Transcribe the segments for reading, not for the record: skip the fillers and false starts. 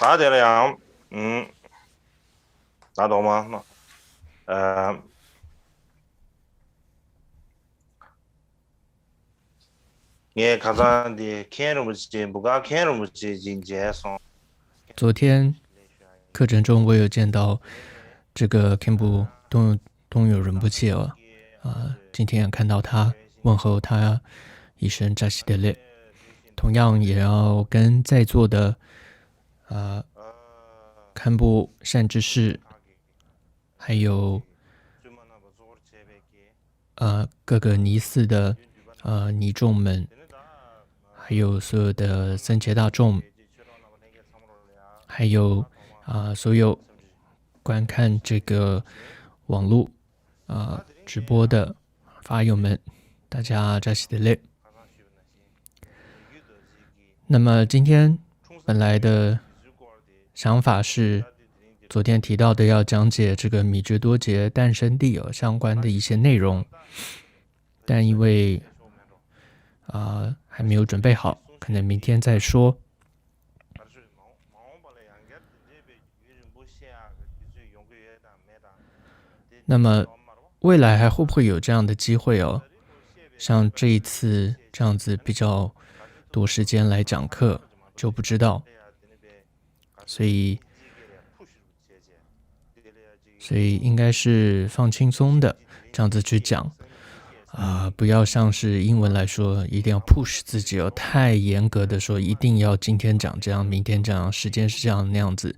打点了呀，打懂吗？呃，你看上的看了不起，不敢看了不起，今天上。昨天课程中，我有见到这个 Kembu 东有仁波切哦，今天也看到他问候他一声扎西德勒，同样也要跟在座的堪布善知识，还有各个尼寺的尼众们，还有所有的僧伽大众，还有所有观看这个网络直播的法友们，大家扎西德勒。那么今天本来的想法是，昨天提到的要讲解这个米觉多杰诞生地相关的一些内容，但因为还没有准备好，可能明天再说。那么未来还会不会有这样的机会哦？像这一次这样子比较多时间来讲课，就不知道。所以，应该是放轻松的这样子去讲不要像是英文来说，一定要 push 自己哦，太严格的说一定要今天讲这样，明天这样，时间是这样那样子。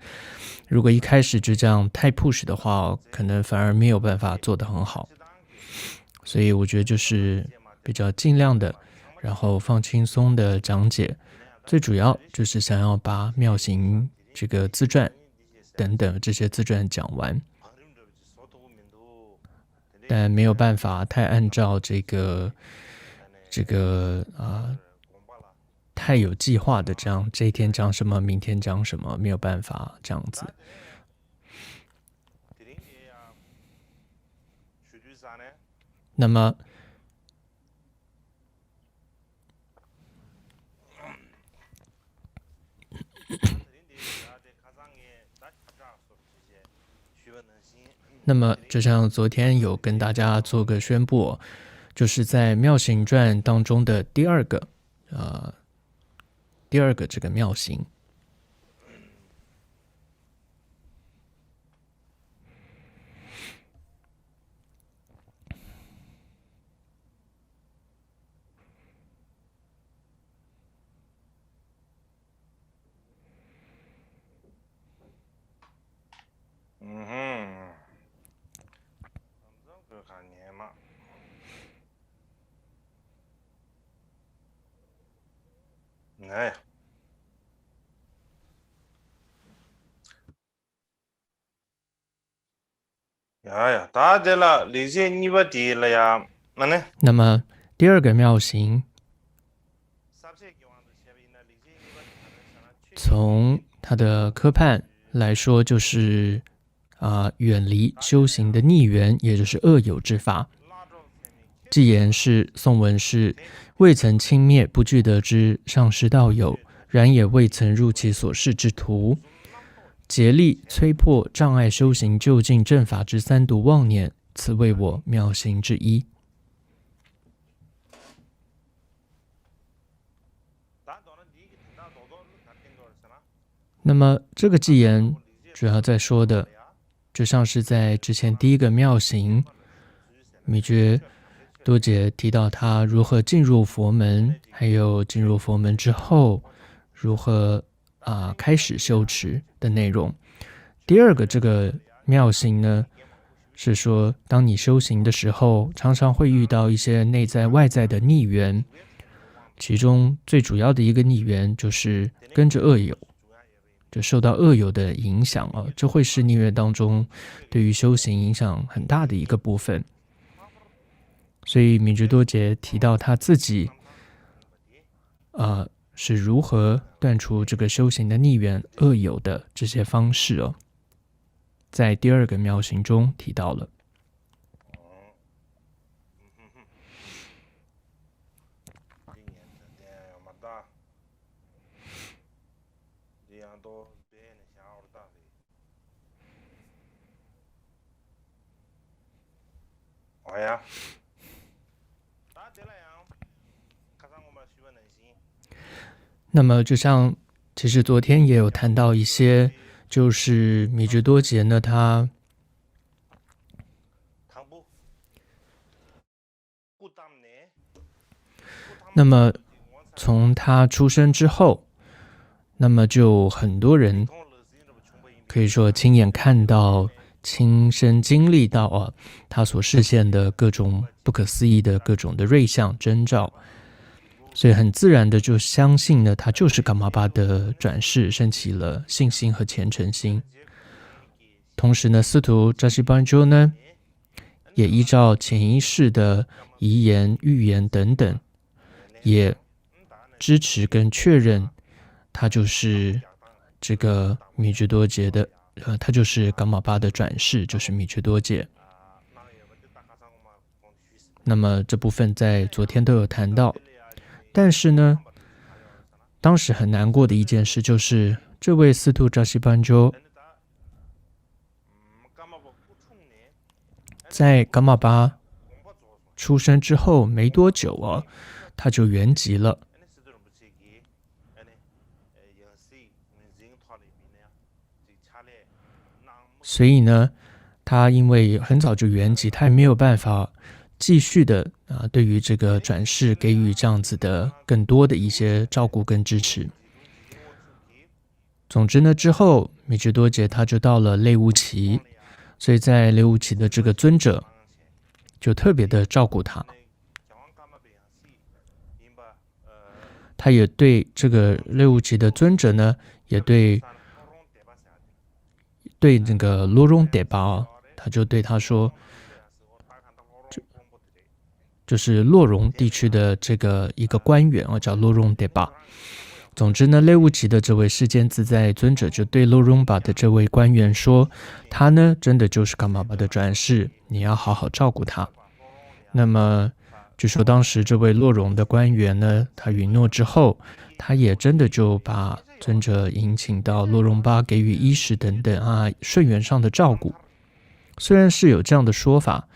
如果一开始就这样太 push 的话可能反而没有办法做得很好。所以我觉得就是比较尽量的，然后放轻松的讲解，最主要就是想要把妙行这个自传等等这些自传讲完，但没有办法太按照这个太有计划的这样，这一天讲什么，明天讲什么，没有办法这样子。那么就像昨天有跟大家做个宣布就是在妙行传当中的第二个这个妙行。哎，呀，打点了，那些你不地了呀？那呢？那么第二个妙行，从它的科判来说，就是远离修行的逆缘，也就是恶友之法。既言是宋文是未曾轻蔑不具得之上师道友，然也未曾入其所示之途，竭力摧破障碍修行就近正法之三毒妄念，此为我妙行之一。那么这个偈言主要在说的，就像是在之前第一个妙行，米觉多杰提到他如何进入佛门，还有进入佛门之后如何开始修持的内容。第二个这个妙行呢，是说当你修行的时候，常常会遇到一些内在外在的逆缘，其中最主要的一个逆缘就是跟着恶友，就受到恶友的影响这会是逆缘当中对于修行影响很大的一个部分。所以米觉多杰提到他自己是如何断除这个修行的逆缘恶友的这些方式在第二个妙行中提到了。那么就像其实昨天也有谈到一些，就是米值多杰呢，他那么从他出生之后，那么就很多人可以说亲眼看到、亲身经历到他所实现的各种不可思议的各种的瑞相征兆，所以很自然的就相信呢，他就是伽玛巴的转世，升起了信心和虔诚心。同时呢，司徒扎西班鸠呢，也依照潜意识的遗言、预言等等，也支持跟确认他就是这个米值多杰的，他就是伽玛巴的转世，就是米值多杰。那么这部分在昨天都有谈到，但是呢，当时很难过的一件事就是，这位司徒扎西班鸠在伽玛巴出生之后没多久他就圆寂了。所以呢，他因为很早就圆寂，他也没有办法继续的对于这个转世给予这样子的更多的一些照顾跟支持。总之呢，之后米值多杰他就到了类乌齐，所以在类乌齐的这个尊者就特别的照顾他，他也对这个类乌齐的尊者呢，也对那个罗荣德巴他就对他说，就是洛荣地区的这个一个官员叫洛荣德巴。总之呢，类乌齐的这位世间自在尊者就对洛荣巴的这位官员说，他呢真的就是伽玛巴的转世，你要好好照顾他。那么据说当时这位洛荣的官员呢，他允诺之后，他也真的就把尊者迎请到洛荣巴，给予衣食等等顺缘上的照顾。虽然是有这样的说法，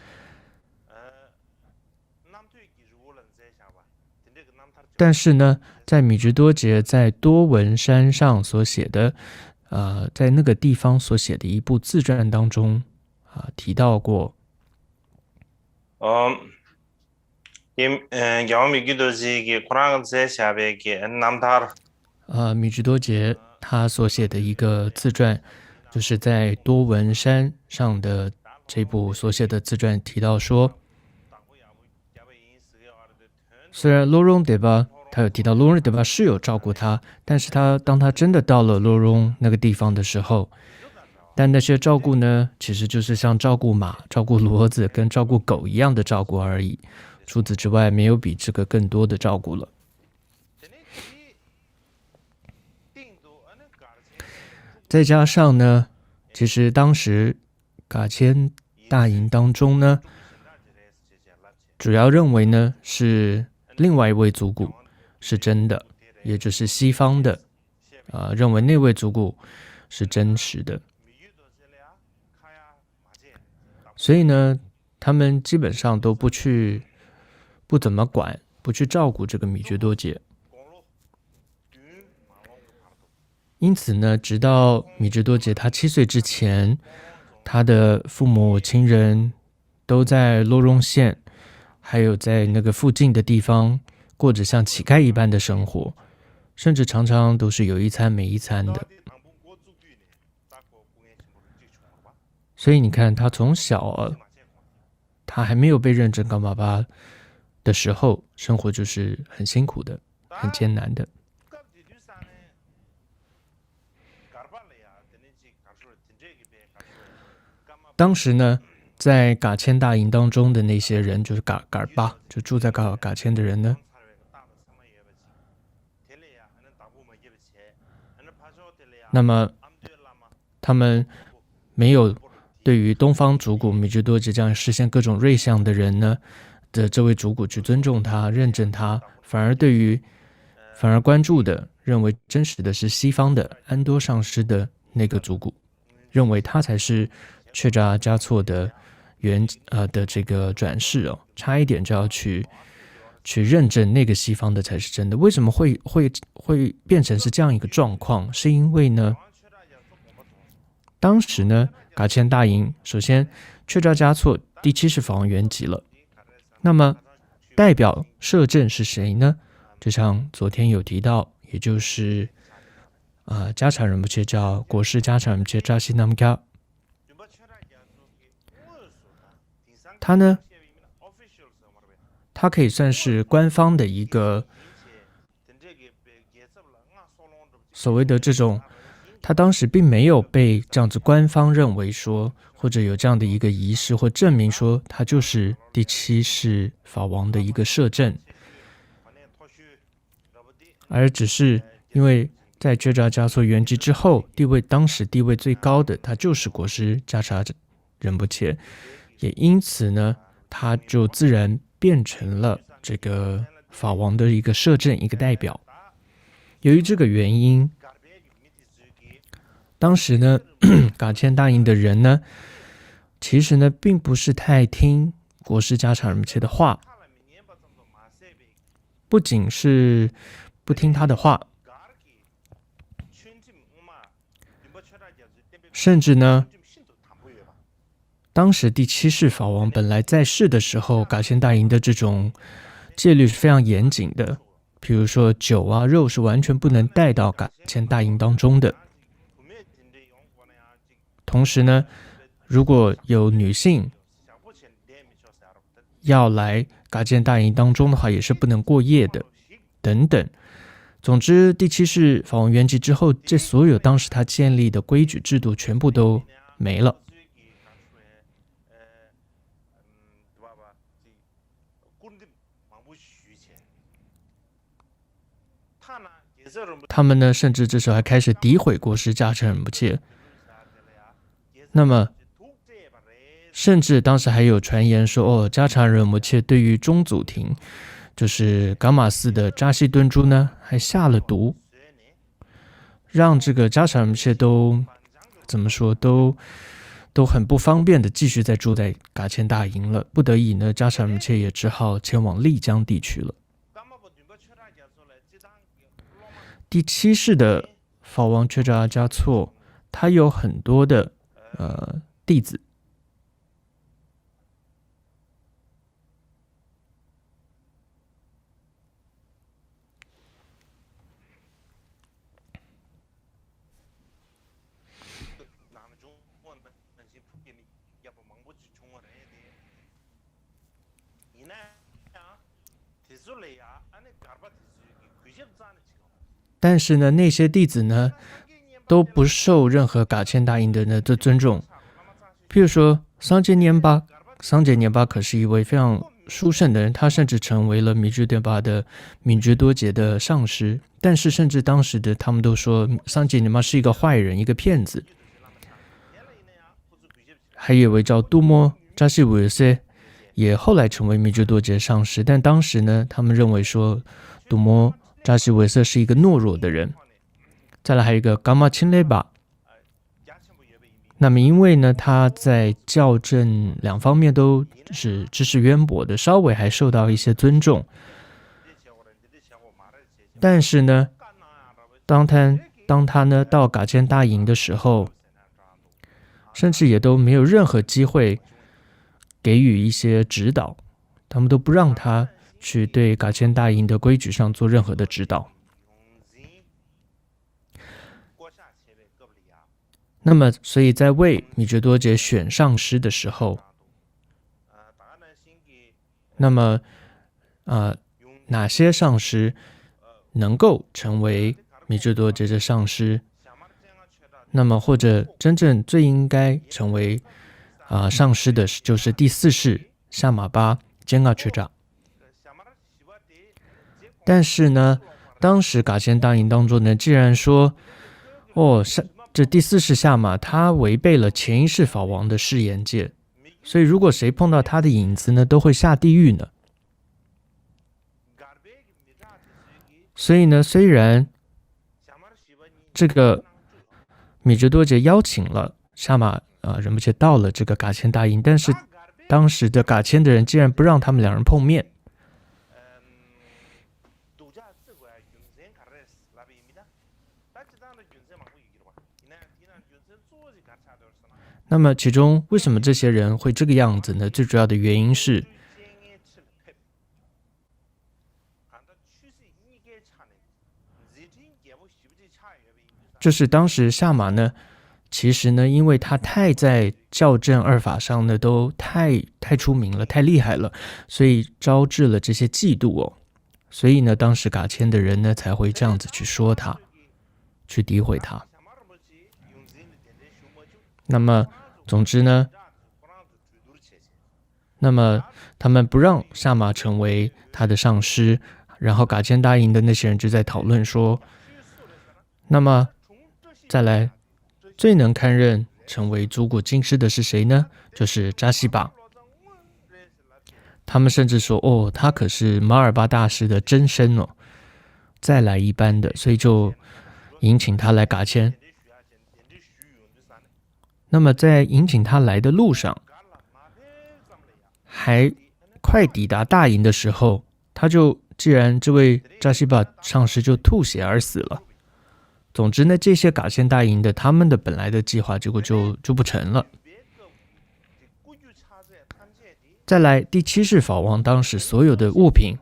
但是呢，在米值多杰在多闻山上所写的，在那个地方所写的一部自传当中提到过。米值多杰他所写的一个自传，就是在多闻山上的这部所写的自传提到说，虽然罗荣德巴他有提到罗荣德巴是有照顾他，但是当他真的到了罗荣那个地方的时候，但那些照顾呢，其实就是像照顾马、照顾骡子跟照顾狗一样的照顾而已，除此之外没有比这个更多的照顾了。再加上呢，其实当时噶千大营当中呢，主要认为呢是另外一位祖古是真的，也就是西方的认为那位祖古是真实的，所以呢，他们基本上都不怎么管，不去照顾这个米觉多杰。因此呢，直到米值多杰他7岁之前，他的父母亲人都在洛荣县，还有在那个附近的地方过着像乞丐一般的生活，甚至常常都是有一餐没一餐的。所以你看，他从小他还没有被认证伽玛巴的时候，生活就是很辛苦的，很艰难的。当时呢，在噶千大营当中的那些人，就是噶尔巴，就住在噶千的人呢，那么他们没有对于东方主古米值多杰这样实现各种瑞相的人呢的这位主古去尊重他、认证他，反而对于反而关注的认为真实的是西方的安多上师的那个族骨，认为他才是却扎嘉措的的这个转世哦，差一点就要去认证那个西方的才是真的。为什么会变成是这样一个状况？是因为呢，当时呢，噶谦大营首先却扎嘉措第7世法王圆寂了，那么代表摄政是谁呢？就像昨天有提到，也就是加查仁波切叫国师加查仁波切扎西纳姆卡，他呢，他可以算是官方的一个所谓的这种，他当时并没有被这样子官方认为说，或者有这样的一个仪式或证明说他就是第7世法王的一个摄政，而只是因为在觉扎嘉措圆寂之后，当时地位最高的他就是国师加查仁波切，也因此呢，他就自然变成了这个法王的一个摄政一个代表。由于这个原因，当时呢，噶谦大营的人呢，其实呢，并不是太听国师加查仁波切的话，不仅是不听他的话，甚至呢，当时第7世法王本来在世的时候，噶谦大营的这种戒律是非常严谨的，比如说酒啊、肉是完全不能带到噶谦大营当中的。同时呢，如果有女性要来噶谦大营当中的话，也是不能过夜的，等等。总之，第7世法王圆寂之后，这所有当时他建立的规矩制度全部都没了。他们呢，甚至这时候还开始诋毁国师加查仁波切。那么，甚至当时还有传言说，加查仁波切对于中祖庭，就是噶玛寺的扎西敦珠呢，还下了毒，让这个加查仁波切都怎么说，都很不方便的继续在住在噶谦大营了。不得已呢，加查仁波切也只好前往丽江地区了。第7世的法王却扎嘉措，他有很多的弟子。但是呢，那些弟子呢，都不受任何噶谦大营的人的尊重。譬如说桑杰年巴可是一位非常殊胜的人，他甚至成为了米居敦巴的敏觉多杰的上师。但是甚至当时的他们都说桑杰年巴是一个坏人，一个骗子。还有一位叫杜摩扎西韦塞，也后来成为米居多杰上师，但当时呢，他们认为说杜摩扎西韦塞是一个懦弱的人。再来还有一个伽马钦雷巴，那么因为呢，他在校正两方面都是知识渊博的，稍微还受到一些尊重。但是呢，当他呢到噶谦大营的时候，甚至也都没有任何机会给予一些指导，他们都不让他去对噶谦大营的规矩上做任何的指导。那么，所以在为米觉多杰选上师的时候，那么哪些上师能够成为米觉多杰的上师？那么或者真正最应该成为上师的就是第4世夏玛巴坚噶却扎。但是呢，当时噶谦大营当中呢，既然说这第4世夏玛他违背了前1世法王的誓言戒，所以如果谁碰到他的影子呢，都会下地狱呢。所以呢，虽然这个米值多杰邀请了沙马仁波切到了这个噶谦大营，但是当时的噶谦的人竟然不让他们两人碰面。那么其中为什么这些人会这个样子呢？最主要的原因是就是当时萨玛呢，其实呢，因为他太在校正二法上呢都太出名了，太厉害了，所以招致了这些嫉妒哦。所以呢，当时噶谦的人呢才会这样子去说他，去诋毁他。那么总之呢，那么他们不让萨玛成为他的上师，然后噶谦大营的那些人就在讨论说，那么再来最能堪任成为祖古金师的是谁呢？就是扎西巴。他们甚至说，哦，他可是马尔巴大师的真身哦，再来一班的，所以就迎请他来噶谦。那么在迎请他来的路上，还快抵达大营的时候，既然这位扎西巴上师就吐血而死了。总之呢，这些噶谦大营的他们的本来的计划结果就不成了。再来，第七世法王当时所有的物品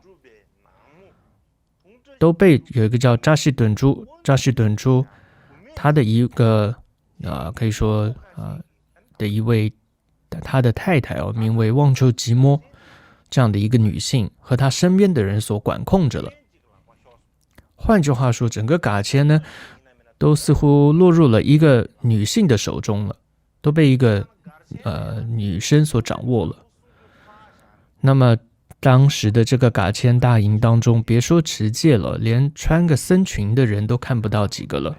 都被有一个叫扎西顿珠他的一个可以说的一位他的太太哦，名为旺丘吉摩这样的一个女性和他身边的人所管控着了。换句话说，整个噶谦呢都似乎落入了一个女性的手中了，都被一个女生所掌握了。那么当时的这个噶谦大营当中，别说持戒了，连穿个僧裙的人都看不到几个了。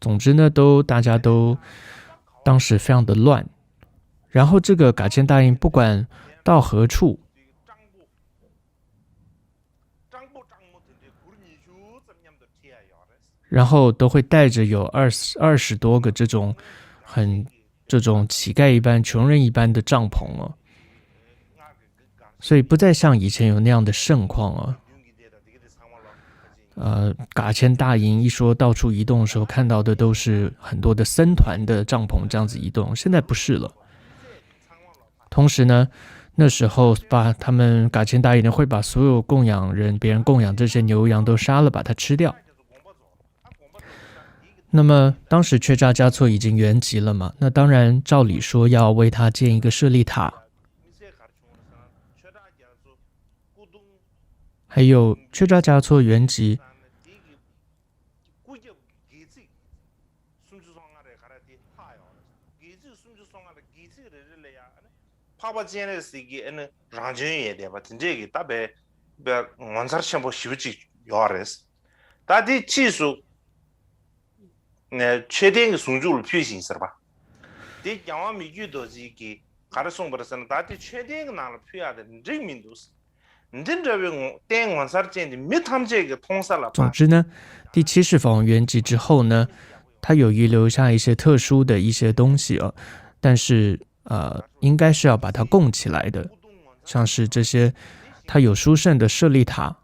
总之呢，大家都当时非常的乱。然后这个噶谦大营不管到何处，然后都会带着有20多个这种乞丐一般、穷人一般的帐篷哦，所以不再像以前有那样的盛况哦。噶谦大营一说到处移动的时候，看到的都是很多的僧团的帐篷这样子移动，现在不是了。同时呢，那时候他们噶谦大营会把所有别人供养这些牛羊都杀了，把它吃掉。那么当时却扎嘉措已经圆寂了嘛，那当然照理说要为他建一个舍利塔。还有却扎嘉措圆寂，确定个son주를 표시인서봐. 대 양화 미규도지기 가르송 버서는 다들确定 나를 표야돼. 증민도스. 总之呢，第七世法王圆寂之后呢，他有遗留下一些特殊的一些东西哦，但是应该是要把它供起来的，像是这些他有殊胜的舍利塔，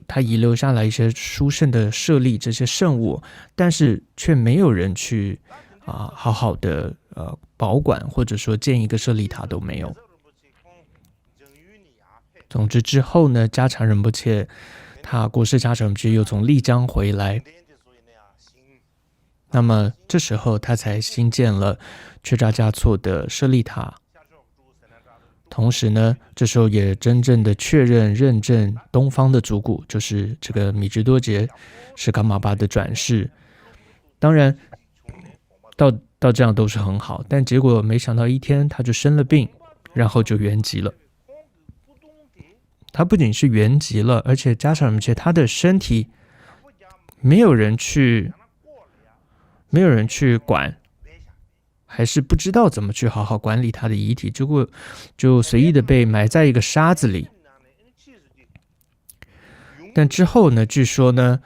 他遗留下来一些殊胜的舍利这些圣物，但是却没有人去好好的保管，或者说建一个舍利塔都没有。总之之后呢，嘉常仁波切他国师嘉常仁波切又从丽江回来，那么这时候他才新建了却扎嘉措的舍利塔，同时呢，这时候也真正的认证东方的祖古，就是这个米值多杰是噶玛巴的转世。当然到这样都是很好，但结果没想到一天他就生了病，然后就圆寂了。他不仅是圆寂了，而且加上他的身体没有人去管，还是不知道怎么去好好管理他的遗体，结果就随意的被埋在一个沙子里。但之后呢，据说呢，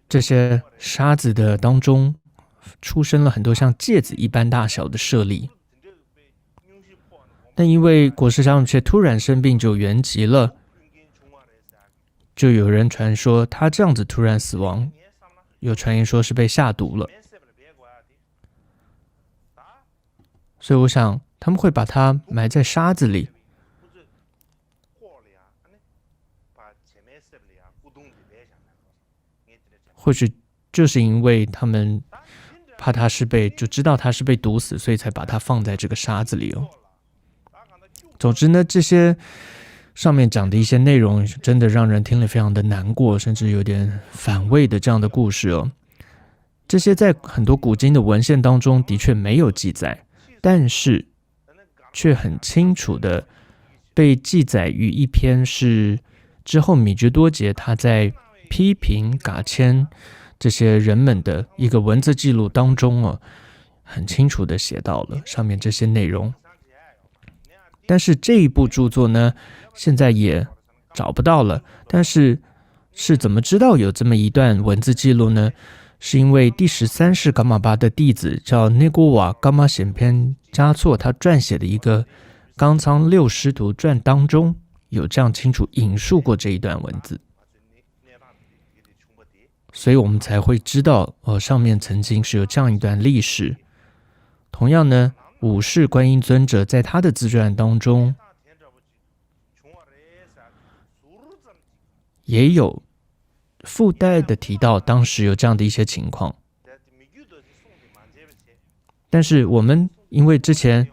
这些沙子的当中出生了很多像芥子一般大小的舍利。但因为果实上却突然生病就圆寂了，就有人传说他这样子突然死亡，有传言说是被下毒了。所以我想他们会把它埋在沙子里，或许就是因为他们怕他是就知道他是被毒死，所以才把它放在这个沙子里哦。总之呢，这些上面讲的一些内容真的让人听了非常的难过，甚至有点反胃的这样的故事哦。这些在很多古今的文献当中的确没有记载，但是却很清楚的被记载于一篇是之后米居多杰他在批评噶谦这些人们的一个文字记录当中哦，很清楚的写到了上面这些内容。但是这一部著作呢，现在也找不到了。但是怎么知道有这么一段文字记录呢？是因为第13世噶玛巴的弟子叫内锅瓦噶玛显偏嘉措，他撰写的一个《冈仓六师徒传》当中有这样清楚引述过这一段文字，所以我们才会知道上面曾经是有这样一段历史。同样呢，五世观音尊者在他的自传当中也有附带的提到当时有这样的一些情况，但是我们因为之前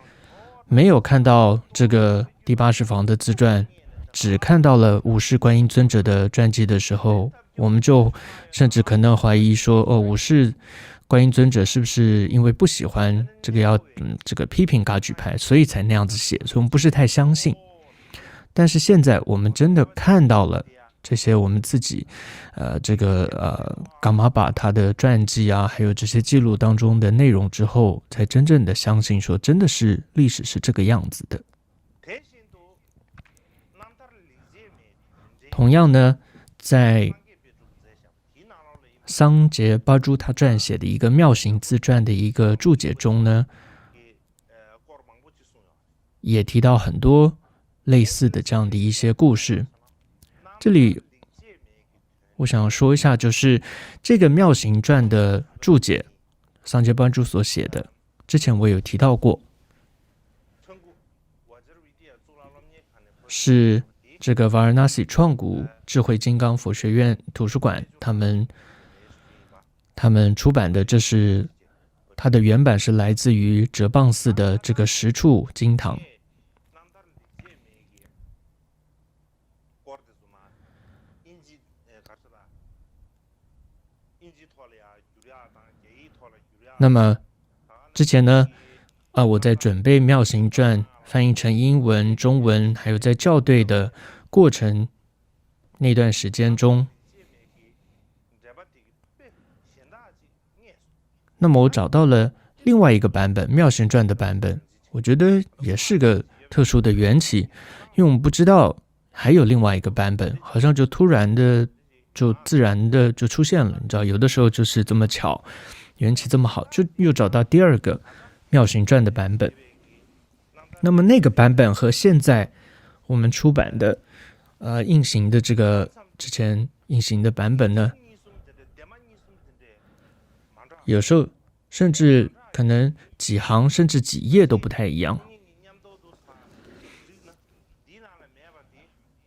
没有看到这个第80房的自传，只看到了五世观音尊者的传记的时候，我们就甚至可能怀疑说五世观音尊者是不是因为不喜欢这个这个批评噶举派，所以才那样子写，所以我们不是太相信。但是现在我们真的看到了这些我们自己噶玛巴他的传记啊，还有这些记录当中的内容之后，才真正的相信说真的是历史是这个样子的。同样呢，在桑杰巴珠他撰写的一个妙行自传的一个注解中呢，也提到很多类似的这样的一些故事。这里我想说一下，就是这个妙行传的注解，桑杰巴珠所写的，之前我有提到过，是这个瓦尔纳西创古智慧金刚佛学院图书馆他们出版的，这是它的原版是来自于哲蚌寺的这个石处经堂。那么之前呢，我在准备妙行传翻译成英文、中文，还有在校对的过程那段时间中，那么我找到了另外一个版本，妙行传的版本，我觉得也是个特殊的缘起，因为我们不知道还有另外一个版本，好像就突然的就自然的就出现了，你知道，有的时候就是这么巧，缘起这么好，就又找到第二个妙行传的版本。那么那个版本和现在我们出版的印行的这个之前印行的版本呢，有时候甚至可能几行甚至几页都不太一样，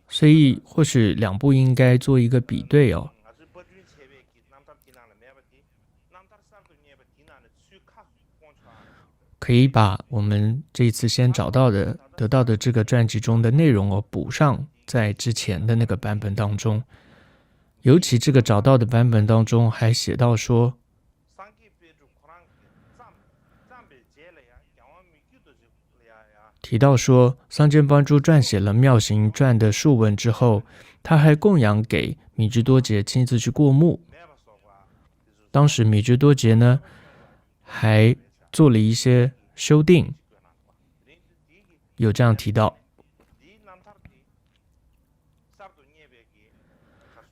所以或许两部应该做一个比对哦，可以把我们这一次先得到的这个传记中的内容补上在之前的那个版本当中。尤其这个找到的版本当中还写到说，提到说桑坚邦珠撰写了妙行传的述文之后，他还供养给米居多杰亲自去过目。当时米居多杰呢还做了一些修订，有这样提到。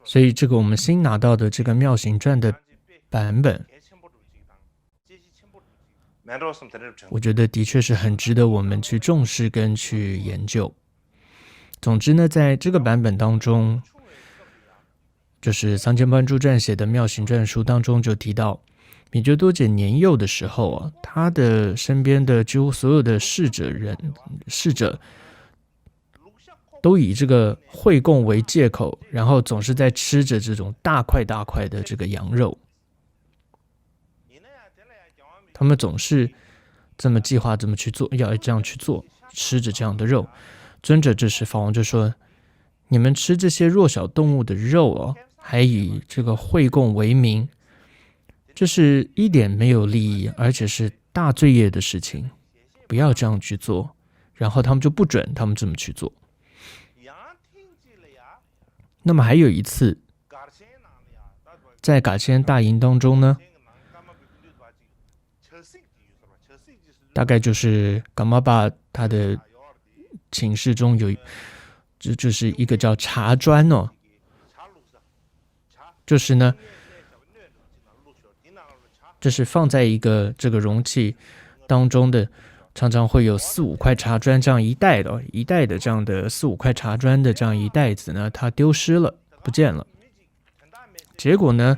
所以这个我们新拿到的这个妙行传的版本，我觉得的确是很值得我们去重视跟去研究。总之呢，在这个版本当中，就是桑间班助撰写的妙行传书当中就提到，米觉多杰年幼的时候啊，他的身边的几乎所有的侍者都以这个会供为借口，然后总是在吃着这种大块大块的这个羊肉。他们总是这么计划，这么去做，要这样去做，吃着这样的肉。尊者这时法王就说：“你们吃这些弱小动物的肉哦，还以这个会供为名，这是一点没有利益，而且是大罪业的事情，不要这样去做。”然后他们就不准他们这么去做。那么还有一次，在噶千大营当中呢，大概就是噶玛巴他的寝室中有，就是一个叫茶砖哦，就是呢，就是放在一个这个容器当中的，常常会有4-5块茶砖这样一袋的这样的4-5块茶砖的这样一袋子呢，它丢失了，不见了。结果呢，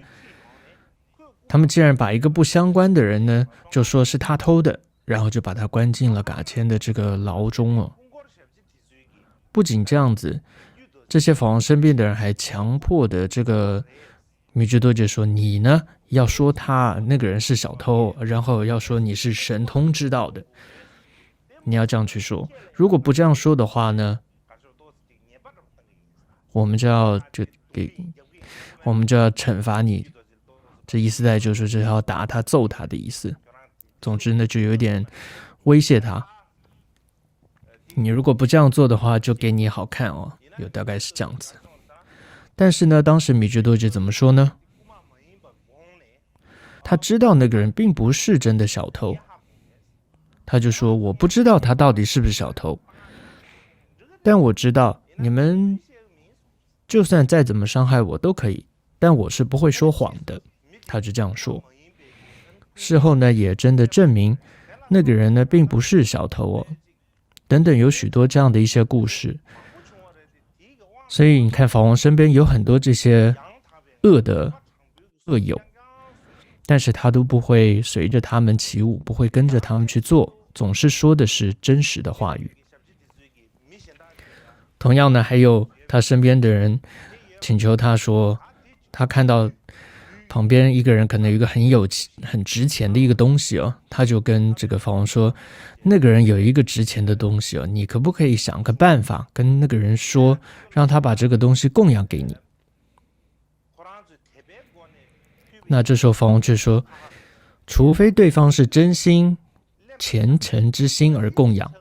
他们竟然把一个不相关的人呢，就说是他偷的，然后就把他关进了噶千的这个牢中哦。不仅这样子，这些法王身边的人还强迫的这个米觉多杰说：“你呢，要说他那个人是小偷，然后要说你是神通知道的，你要这样去说。如果不这样说的话呢，我们就要惩罚你。”这意思在就是这要打他、揍他的意思。总之呢，就有点威胁他。你如果不这样做的话，就给你好看哦，有大概是这样子。但是呢，当时米觉多杰怎么说呢？他知道那个人并不是真的小偷，他就说：“我不知道他到底是不是小偷，但我知道你们就算再怎么伤害我都可以，但我是不会说谎的。”他就这样说。事后呢，也真的证明那个人呢并不是小偷哦，等等，有许多这样的一些故事。所以你看，法王身边有很多这些恶友，但是他都不会随着他们起舞，不会跟着他们去做，总是说的是真实的话语。同样呢，还有他身边的人请求他说，他看到旁边一个人可能有一个很值钱的一个东西哦，他就跟这个法王说，那个人有一个值钱的东西哦，你可不可以想个办法跟那个人说，让他把这个东西供养给你？那这时候法王却说，除非对方是真心虔诚之心而供养，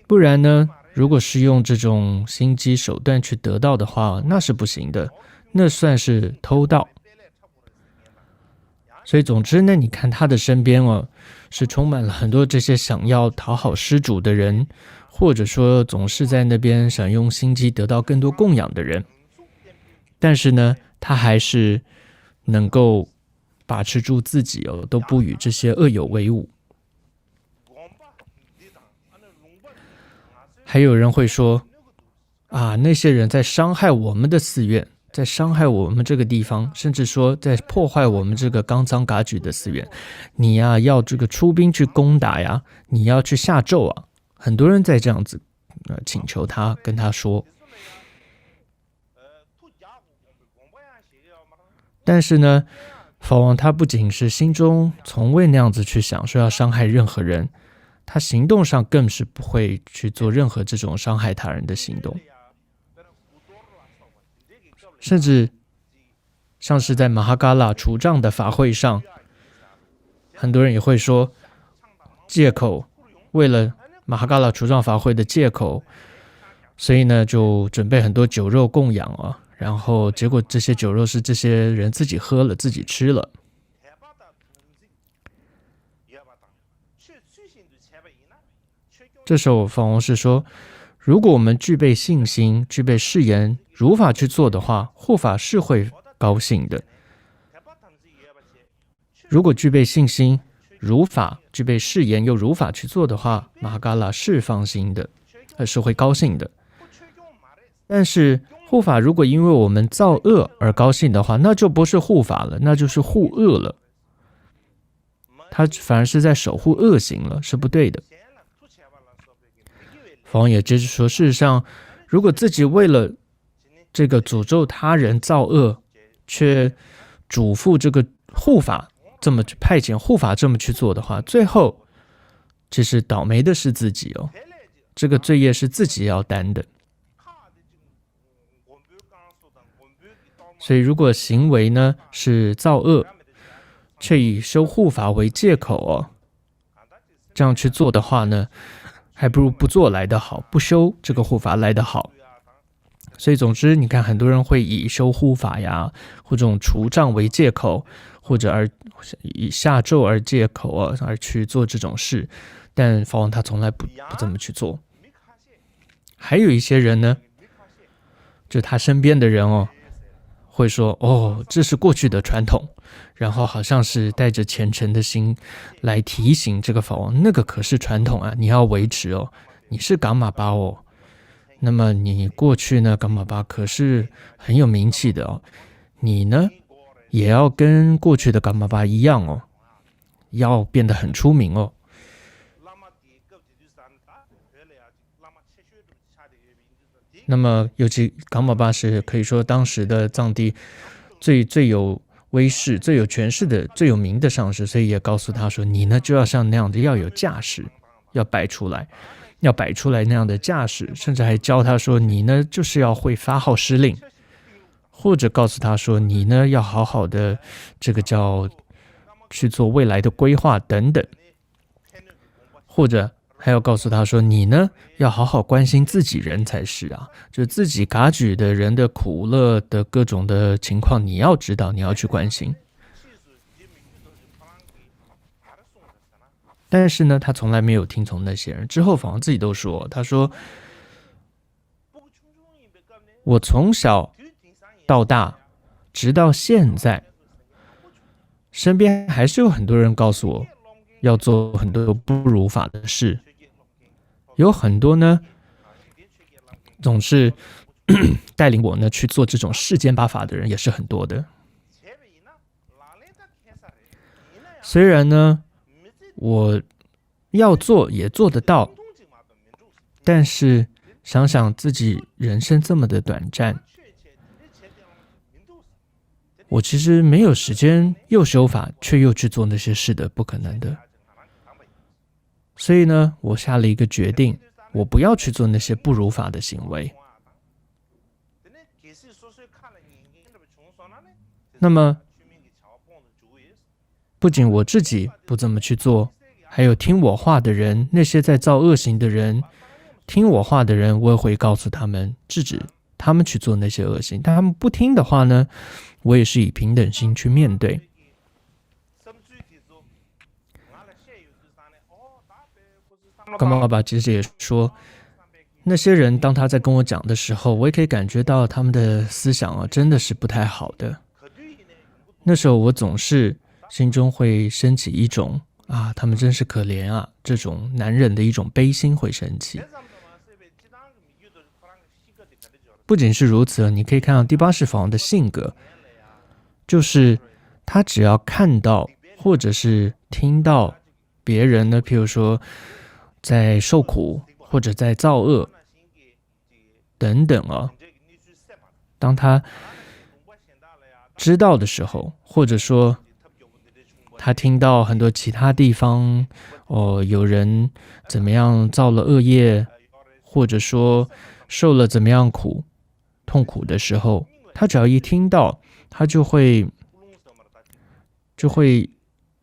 不然呢，如果是用这种心机手段去得到的话，那是不行的，那算是偷盗。所以总之呢，你看他的身边哦，是充满了很多这些想要讨好施主的人，或者说总是在那边想用心机得到更多供养的人。但是呢，他还是能够把持住自己哦，都不与这些恶友为伍。还有人会说啊，那些人在伤害我们的寺院，在伤害我们这个地方，甚至说在破坏我们这个冈藏噶举的寺院，你呀要这个出兵去攻打呀，你要去下咒啊，很多人在这样子请求他，跟他说。但是呢，法王他不仅是心中从未那样子去想说要伤害任何人，他行动上更是不会去做任何这种伤害他人的行动。甚至像是在马哈嘎拉除障的法会上，很多人也会说，借口为了马哈嘎拉除障法会的借口，所以呢就准备很多酒肉供养啊，然后结果这些酒肉是这些人自己喝了，自己吃了。这时候法王是说，如果我们具备信心，具备誓言，如法去做的话，护法是会高兴的。如果具备信心，如法具备誓言，又如法去做的话，马哈嘎拉是放心的，是会高兴的。但是护法如果因为我们造恶而高兴的话，那就不是护法了，那就是护恶了。他反而是在守护恶行了，是不对的。法王也接着说，事实上，如果自己为了这个诅咒他人造恶，却嘱咐这个护法这么去派遣护法这么去做的话，最后其实倒霉的是自己哦，这个罪业是自己要担的。所以如果行为呢是造恶，却以修护法为借口哦，这样去做的话呢，还不如不做来得好，不修这个护法来得好。所以总之你看，很多人会以修护法呀，或这种除障为借口，或者以下咒而借口啊，而去做这种事，但法王他从来不这么去做。还有一些人呢，就他身边的人哦，会说哦，这是过去的传统，然后好像是带着虔诚的心来提醒这个法王，那个可是传统啊，你要维持哦，你是噶玛巴哦，那么你过去呢，噶玛巴可是很有名气的哦，你呢也要跟过去的噶玛巴一样哦，要变得很出名哦。那么尤其噶玛巴是可以说当时的藏地最有威势、最有权势的、最有名的上师，所以也告诉他说，你呢就要像那样的，要有架势，要摆出来那样的架势，甚至还教他说，你呢就是要会发号施令，或者告诉他说，你呢要好好的这个叫去做未来的规划等等，或者还要告诉他说，你呢要好好关心自己人才是啊，就自己嘎举的人的苦乐的各种的情况，你要知道，你要去关心。但是呢，他从来没有听从那些人。之后法王自己都说，他说，我从小到大，直到现在，身边还是有很多人告诉我要做很多不如法的事，有很多呢总是带领我呢去做这种世间八法的人也是很多的。虽然呢我要做也做得到，但是想想自己人生这么的短暂，我其实没有时间又修法却又去做那些事的，不可能的。所以呢，我下了一个决定，我不要去做那些不如法的行为。那么不仅我自己不这么去做，还有听我话的人，那些在造恶行的人，听我话的人，我也会告诉他们，制止他们去做那些恶行。但他们不听的话呢，我也是以平等心去面对。噶玛巴其实也说，那些人当他在跟我讲的时候，我也可以感觉到他们的思想啊，真的是不太好的。那时候我总是心中会升起一种啊，他们真是可怜啊，这种男人的一种悲心会升起。不仅是如此，你可以看到第八世法王的性格，就是他只要看到或者是听到别人呢，譬如说在受苦或者在造恶等等啊，当他知道的时候，或者说他听到很多其他地方有人怎么样造了恶业，或者说受了怎么样痛苦的时候，他只要一听到，他就会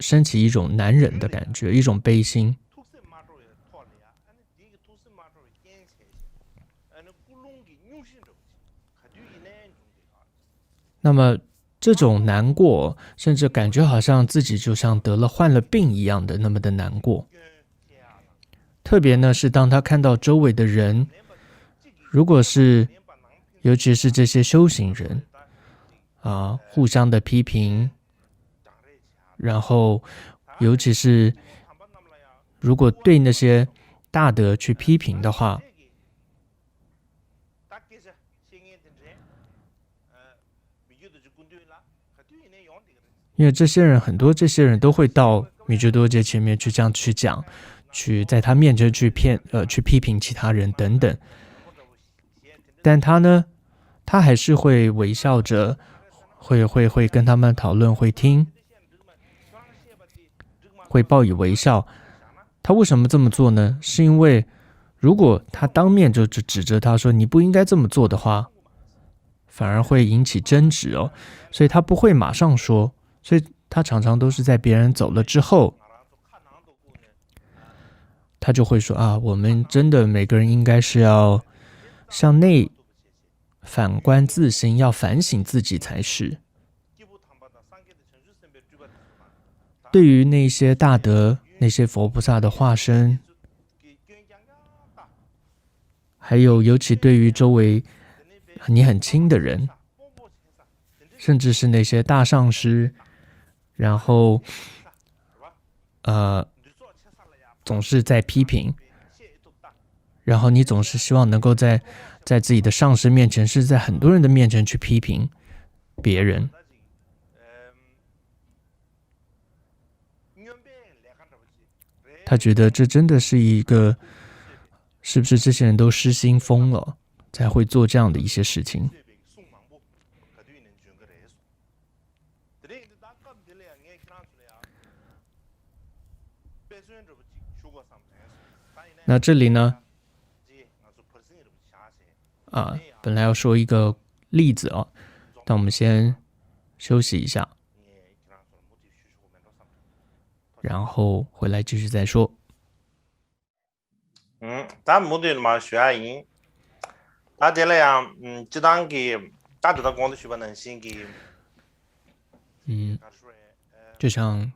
升起一种难忍的感觉，一种悲心。那么这种难过，甚至感觉好像自己就像患了病一样的那么的难过。特别呢是当他看到周围的人，如果是尤其是这些修行人互相的批评，然后尤其是如果对那些大德去批评的话，因为这些人很多，这些人都会到米觉多杰前面去这样去讲，去在他面前去批评其他人等等，但他呢，他还是会微笑着，会跟他们讨论，会听，会报以微笑。他为什么这么做呢？是因为如果他当面就指着他说你不应该这么做的话，反而会引起争执哦，所以他不会马上说，所以他常常都是在别人走了之后，他就会说我们真的每个人应该是要向内反观自省，要反省自己才是。对于那些大德、那些佛菩萨的化身，还有尤其对于周围你很亲的人，甚至是那些大上师，然后总是在批评，然后你总是希望能够在自己的上师面前，是在很多人的面前去批评别人。他觉得这真的是一个，是不是这些人都失心疯了，才会做这样的一些事情？那这里呢，本来要说一个例子但我们先休息一下，然后回来继续再说。咱目的嘛选因，大家来呀，这当给大家的光的学不能行给，就像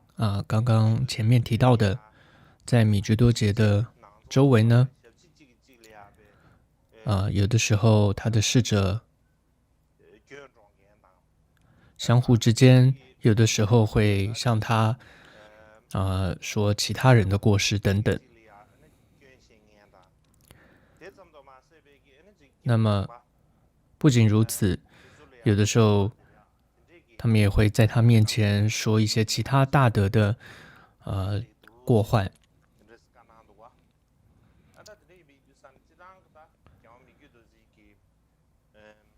刚刚前面提到的，在米觉多杰的周围呢，有的时候他的侍者相互之间，有的时候会向他说其他人的过失等等。那么不仅如此，有的时候他们也会在他面前说一些其他大德的过患。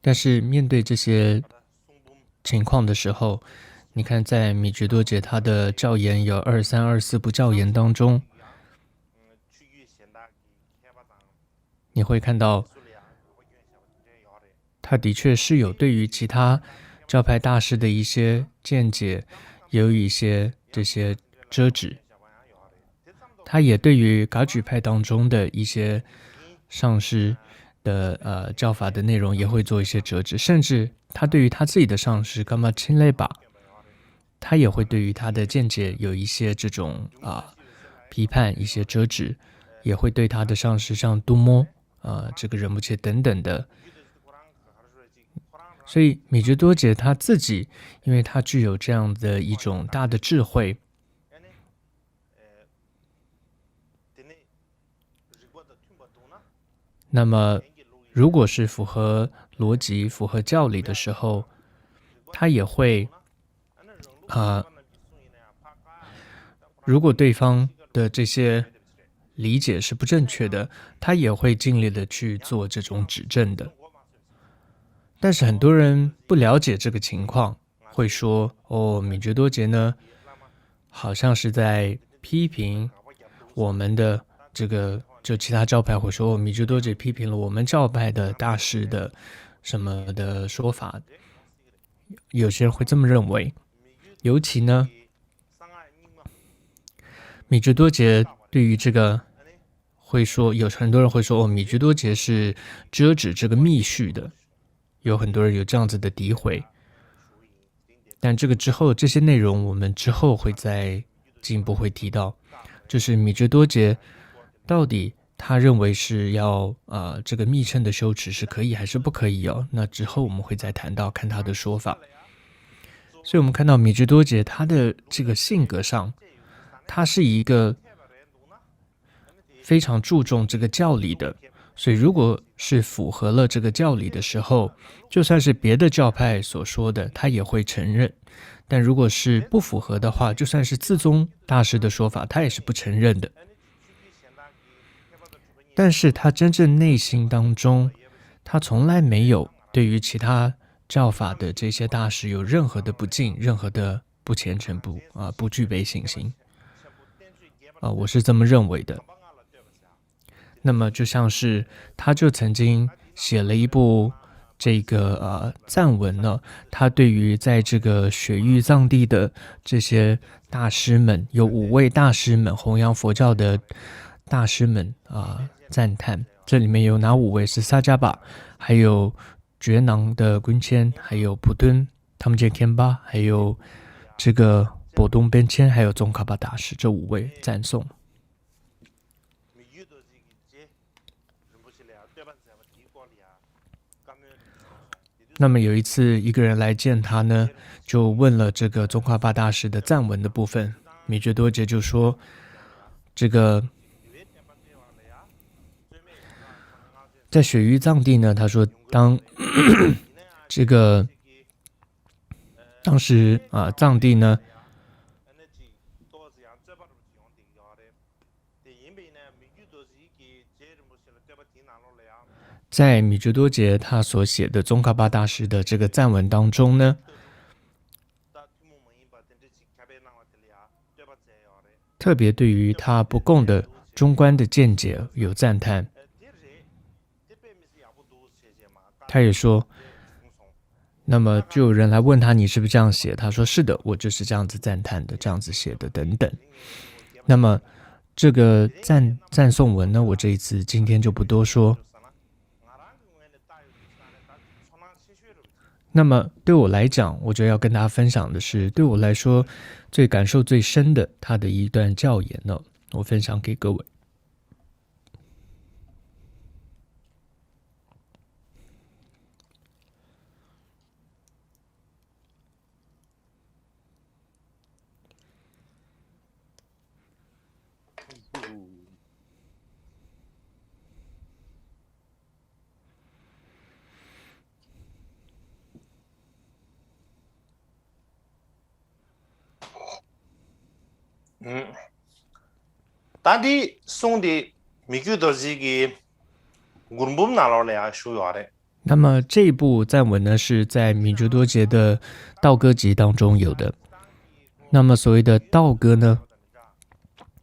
但是面对这些情况的时候，你看在米觉多杰他的教言有23、24部教言当中，你会看到他的确是有对于其他教派大师的一些见解有一些这些遮止，他也对于噶举派当中的一些上师的教法的内容也会做一些折止，甚至他对于他自己的上师噶玛钦雷巴，他也会对于他的见解有一些这种批判，一些遮止，也会对他的上师像杜摩这个仁波切等等的。所以米觉多杰他自己，因为他具有这样的一种大的智慧，那么如果是符合逻辑、符合教理的时候，他也会如果对方的这些理解是不正确的，他也会尽力的去做这种指正的。但是很多人不了解这个情况，会说米觉多杰呢，好像是在批评我们的这个，就其他教派会说米觉多杰批评了我们教派的大师的什么的说法，有些人会这么认为。尤其呢，米觉多杰对于这个会说，有很多人会说米觉多杰是遮止这个密续的，有很多人有这样子的诋毁。但这个之后，这些内容我们之后会再进一步会提到，就是米觉多杰到底他认为是要这个密乘的修持是可以还是不可以哦？那之后我们会再谈到看他的说法。所以我们看到米支多杰他的这个性格上，他是一个非常注重这个教理的，所以如果是符合了这个教理的时候，就算是别的教派所说的，他也会承认；但如果是不符合的话，就算是自宗大师的说法，他也是不承认的。但是他真正内心当中，他从来没有对于其他教法的这些大师有任何的不敬，任何的不虔诚，不具备信心我是这么认为的。那么就像是他就曾经写了一部这个赞文呢，他对于在这个雪域藏地的这些大师们，有5位大师们，弘扬佛教的大师们赞叹。这里面有哪5位？是萨迦巴，还有觉囊的滚谦，还有普敦、他们杰谦巴，还有这个波东边谦，还有宗喀巴大师，这5位赞颂。那么有一次一个人来见他呢，就问了这个宗喀巴大师的赞文的部分，米觉多杰就说这个在雪域藏地呢，他说当这个当时藏地呢在米觉多杰他所写的宗喀巴大师的这个赞文当中呢，特别对于他不共的中观的见解有赞叹。他也说，那么就有人来问他，你是不是这样写？他说是的，我就是这样子赞叹的，这样子写的等等。那么这个赞颂文呢，我这一次今天就不多说。那么对我来讲，我就要跟大家分享的是，对我来说最感受最深的他的一段教言呢，我分享给各位。当地送的米觉多杰的古本拿了来修养的。那么这一部赞文呢，是在米觉多杰的道歌集当中有的。那么所谓的道歌呢，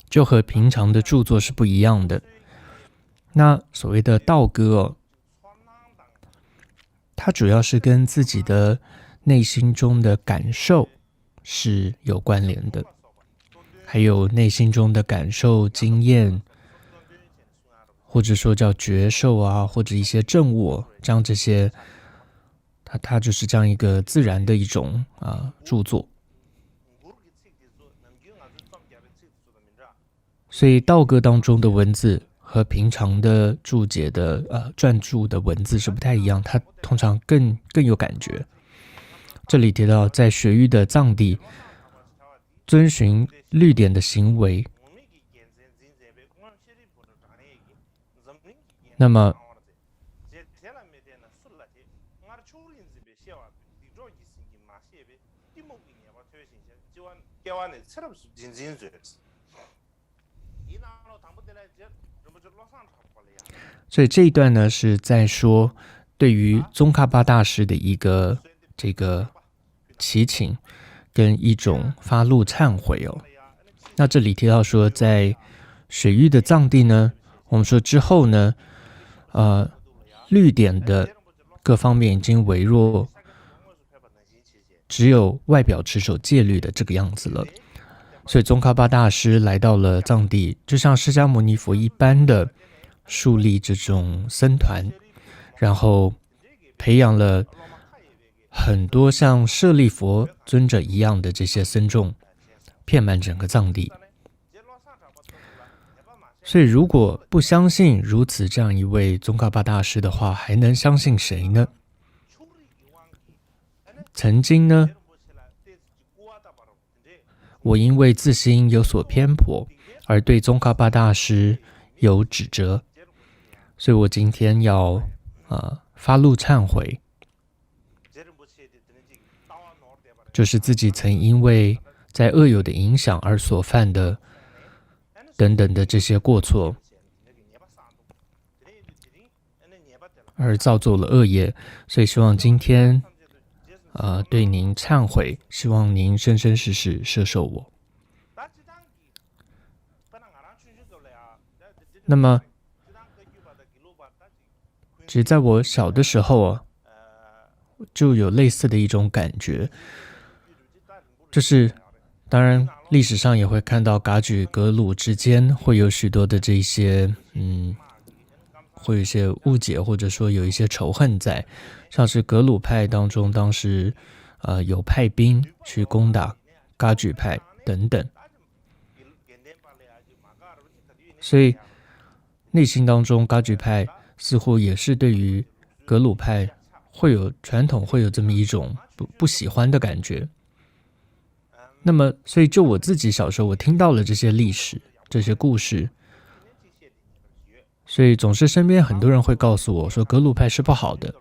就和平常的著作是不一样的。那所谓的道歌它主要是跟自己的内心中的感受是有关联的，还有内心中的感受、经验，或者说叫觉受或者一些证悟，这样这些，它就是这样一个自然的一种著作。所以道歌当中的文字和平常的注解的撰著的文字是不太一样，它通常更有感觉。这里提到在雪域的藏地遵循律典的行为，那么所以这一段呢是在说对于宗喀巴大师的一个这个祈请跟一种发露忏悔那这里提到说在雪域的藏地呢，我们说之后呢律典的各方面已经微弱，只有外表持守戒律的这个样子了。所以宗喀巴大师来到了藏地，就像释迦牟尼佛一般的树立这种僧团，然后培养了很多像舍利佛尊者一样的这些僧众，遍满整个藏地。所以如果不相信如此这样一位宗喀巴大师的话，还能相信谁呢？曾经呢，我因为自心有所偏颇，而对宗喀巴大师有指责，所以我今天要发怒忏悔，就是自己曾因为在恶友的影响而所犯的等等的这些过错，而造作了恶业，所以希望今天对您忏悔，希望您生生世世摄受我。那么其实在我小的时候就有类似的一种感觉，就是当然历史上也会看到噶举格鲁之间会有许多的这一些会有一些误解，或者说有一些仇恨在，像是格鲁派当中当时有派兵去攻打噶举派等等，所以内心当中噶举派似乎也是对于格鲁派会有传统会有这么一种不喜欢的感觉。那么所以就我自己小时候我听到了这些历史这些故事，所以总是身边很多人会告诉我说格鲁派是不好的。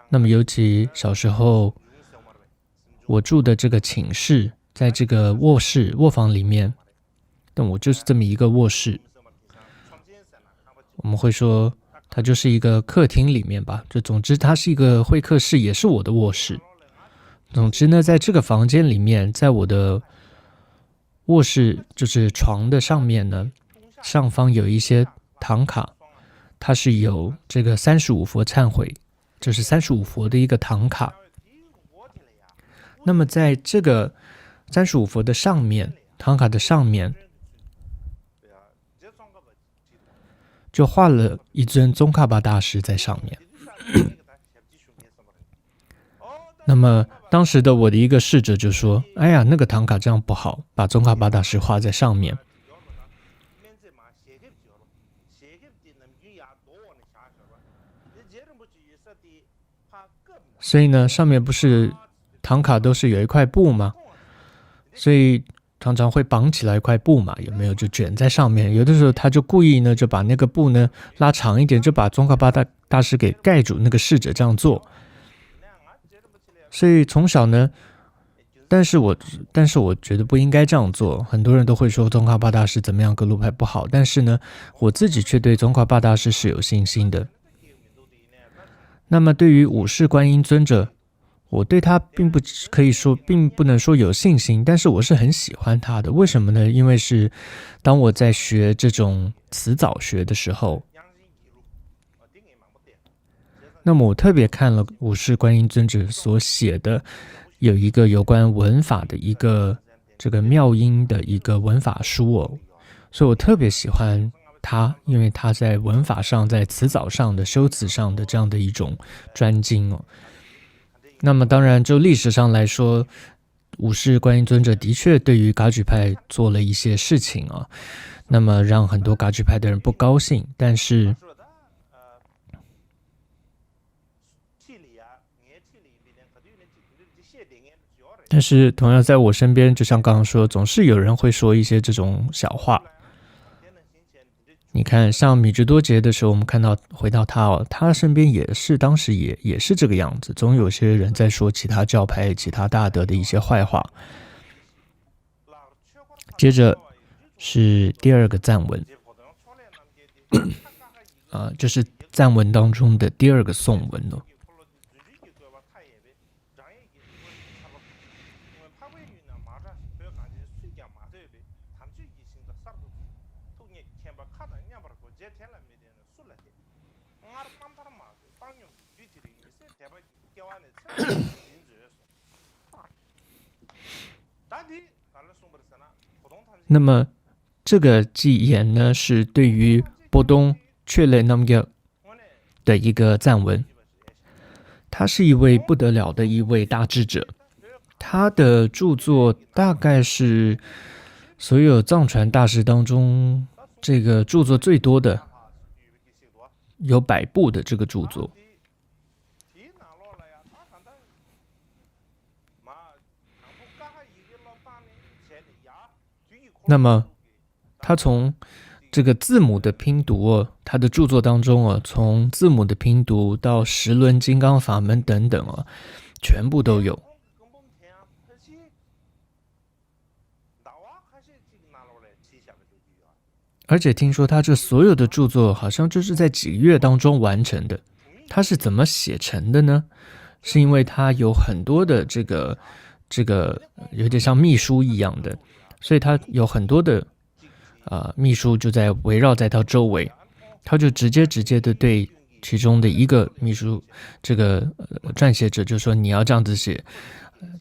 那么尤其小时候我住的这个寝室，在这个卧房里面，但我就是这么一个卧室，我们会说它就是一个客厅里面吧，就总之它是一个会客室，也是我的卧室。总之呢，在这个房间里面，在我的卧室就是床的上面呢，上方有一些唐卡，它是有这个35佛忏悔，就是35佛的一个唐卡。那么在这个35佛的上面，唐卡的上面就画了一尊宗喀巴大师在上面。那么当时的我的一个侍者就说，哎呀，那个唐卡这样不好，把宗喀巴大师画在上面。所以呢，上面不是唐卡都是有一块布吗？所以常常会绑起来一块布嘛，有没有？就卷在上面。有的时候他就故意呢，就把那个布呢拉长一点，就把宗喀巴大师给盖住。那个侍者这样做。所以从小呢，但是我觉得不应该这样做。很多人都会说宗喀巴大师怎么样，格鲁派不好，但是呢，我自己却对宗喀巴大师是有信心的。那么对于五世观音尊者，我对他并不能说有信心，但是我是很喜欢他的。为什么呢？因为是当我在学这种词藻学的时候，那么我特别看了五世观音尊者所写的有一个有关文法的一个这个妙音的一个文法书所以我特别喜欢他，因为他在文法上，在词藻上的修辞上的这样的一种专精那么当然就历史上来说，五世观音尊者的确对于噶举派做了一些事情那么让很多噶举派的人不高兴，但是同样在我身边，就像刚刚说，总是有人会说一些这种小话。你看像米值多杰的时候，我们看到回到他他身边也是当时也是这个样子，总有些人在说其他教派其他大德的一些坏话。接着是第二个赞文就是赞文当中的第二个颂文那么这个偈言呢，是对于波东确勒那么的一个赞文。他是一位不得了的一位大智者，他的著作大概是所有藏传大师当中，这个著作最多的有100部的这个著作。那么他从这个字母的拼读他的著作当中从字母的拼读到十轮金刚法门等等全部都有。而且听说他这所有的著作好像就是在几个月当中完成的。他是怎么写成的呢？是因为他有很多的这个有点像秘书一样的，所以他有很多的秘书就在围绕在他周围，他就直接的对其中的一个秘书这个撰写者就说你要这样子写，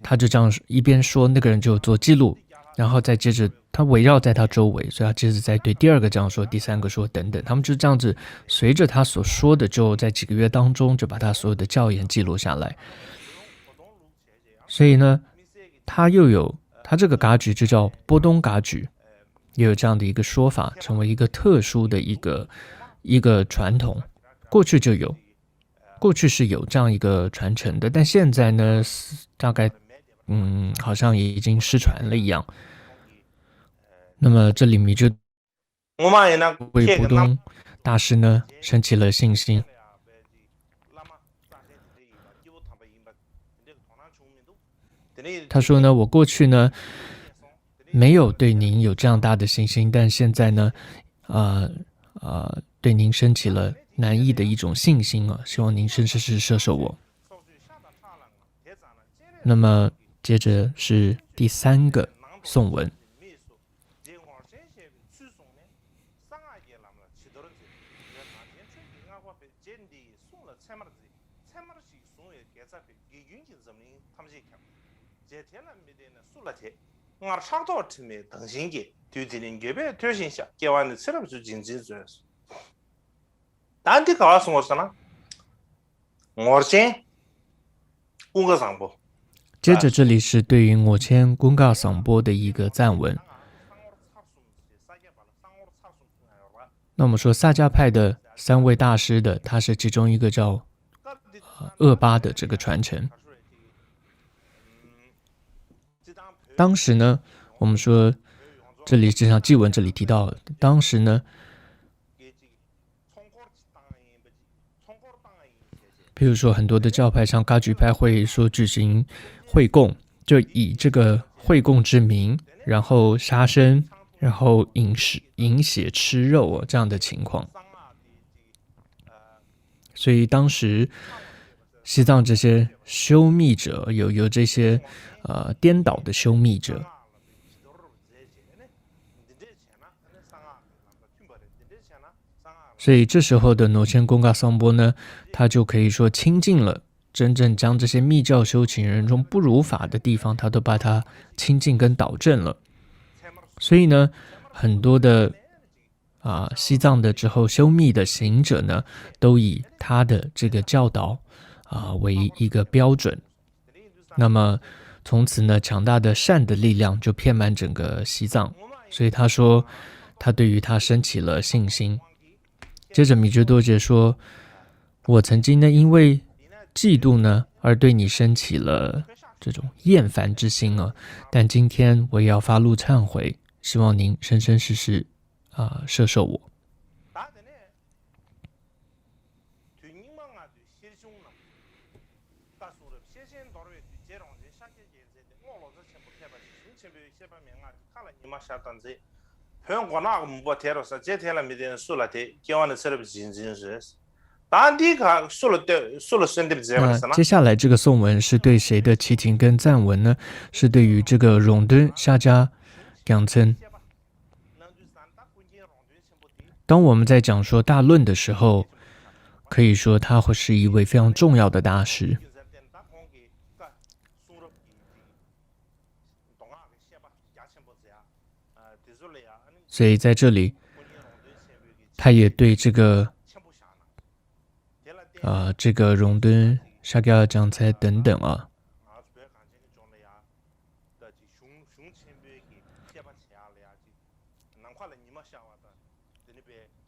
他就这样一边说，那个人就做记录，然后再接着他围绕在他周围，所以他接着再对第二个这样说，第三个说等等，他们就这样子随着他所说的，就在几个月当中就把他所有的教言记录下来。所以呢，他又有他这个噶举就叫波东噶举，也有这样的一个说法，成为一个特殊的一个传统。过去就有，过去是有这样一个传承的，但现在呢，大概好像已经失传了一样。那么这里米就为波东大师呢升起了信心。他说呢，我过去呢没有对您有这样大的信心，但现在呢对您升起了难易的一种信心希望您深深是摄受我。那么接着是第3个颂文。接着这里是对于我谦公嘎桑波的一个赞文。那我们说萨迦派的3位大师的，他是其中一个叫厄巴的这个传承。当时呢，我们说这里就像祭文这里提到，当时呢，譬如说很多的教派，像噶举派会说举行会供，就以这个会供之名，然后杀生，然后饮血吃肉这样的情况。所以当时西藏这些修密者有这些颠倒的修密者，所以这时候的诺谦公嘎桑波呢，他就可以说亲近了，真正将这些密教修行人中不如法的地方，他都把它亲近跟导正了。所以呢，很多的西藏的之后修密的行者呢，都以他的这个教导为一个标准。那么从此呢，强大的善的力量就遍满整个西藏。所以他说，他对于他升起了信心。接着米觉多杰说，我曾经呢因为嫉妒呢而对你升起了这种厌烦之心但今天我也要发怒忏悔，希望您生生世世摄受我。那接下来这个颂文是对谁的祈请跟赞文呢？是对于这个荣敦沙迦养村。当我们在讲说大论的时候，可以说他会是一位非常重要的大师。所以在这里，他也对这个荣敦、沙迦讲才等等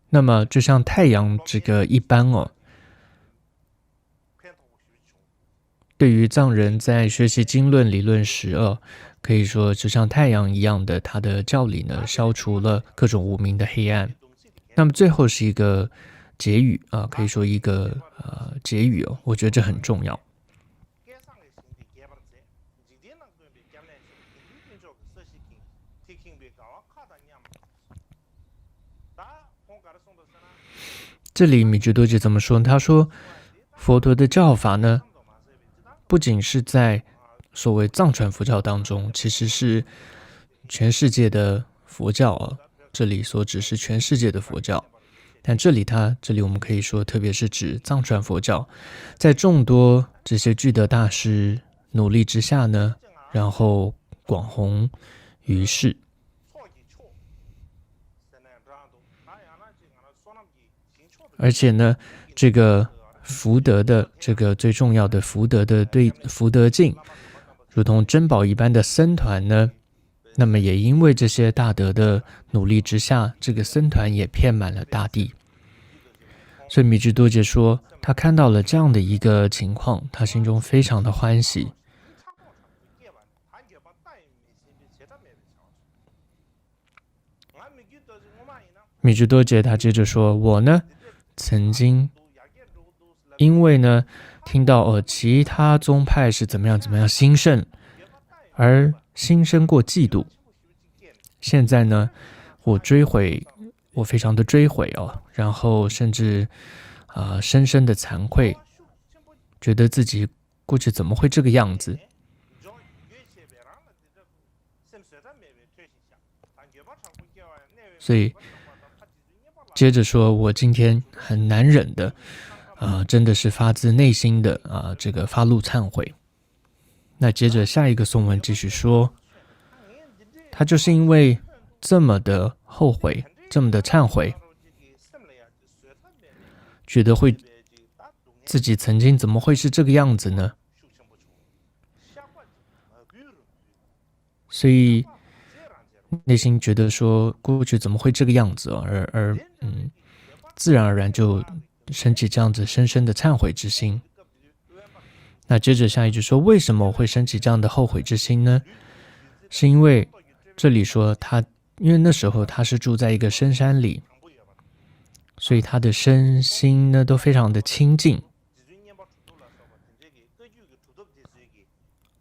那么就像太阳这个一般对于藏人在学习经论理论时可以说就像太阳一样的，它的教理呢，消除了各种无明的黑暗。那么最后是一个结语可以说一个结语我觉得这很重要。这里米居多杰怎么说呢？他说佛陀的教法呢，不仅是在所谓藏传佛教当中，其实是全世界的佛教这里所指是全世界的佛教，但这里我们可以说，特别是指藏传佛教，在众多这些具德大师努力之下呢，然后广弘于世。而且呢，这个福德的这个最重要的福德的福德境，如同珍宝一般的僧团呢，那么也因为这些大德的努力之下，这个僧团也遍满了大地。所以米居多杰说，他看到了这样的一个情况，他心中非常的欢喜。米居多杰他接着说，我呢曾经因为呢听到其他宗派是怎么样兴盛，而心生过嫉妒。现在呢我非常的追悔然后甚至深深的惭愧，觉得自己过去怎么会这个样子。所以接着说，我今天很难忍的真的是发自内心的这个发怒忏悔。那接着下一个颂文继续说，他就是因为这么的后悔，这么的忏悔，觉得自己曾经怎么会是这个样子呢？所以内心觉得说过去怎么会这个样子而自然而然就升起这样子深深的忏悔之心。那接着下一句说，为什么我会升起这样的后悔之心呢？是因为这里说因为那时候他是住在一个深山里，所以他的身心呢都非常的清净。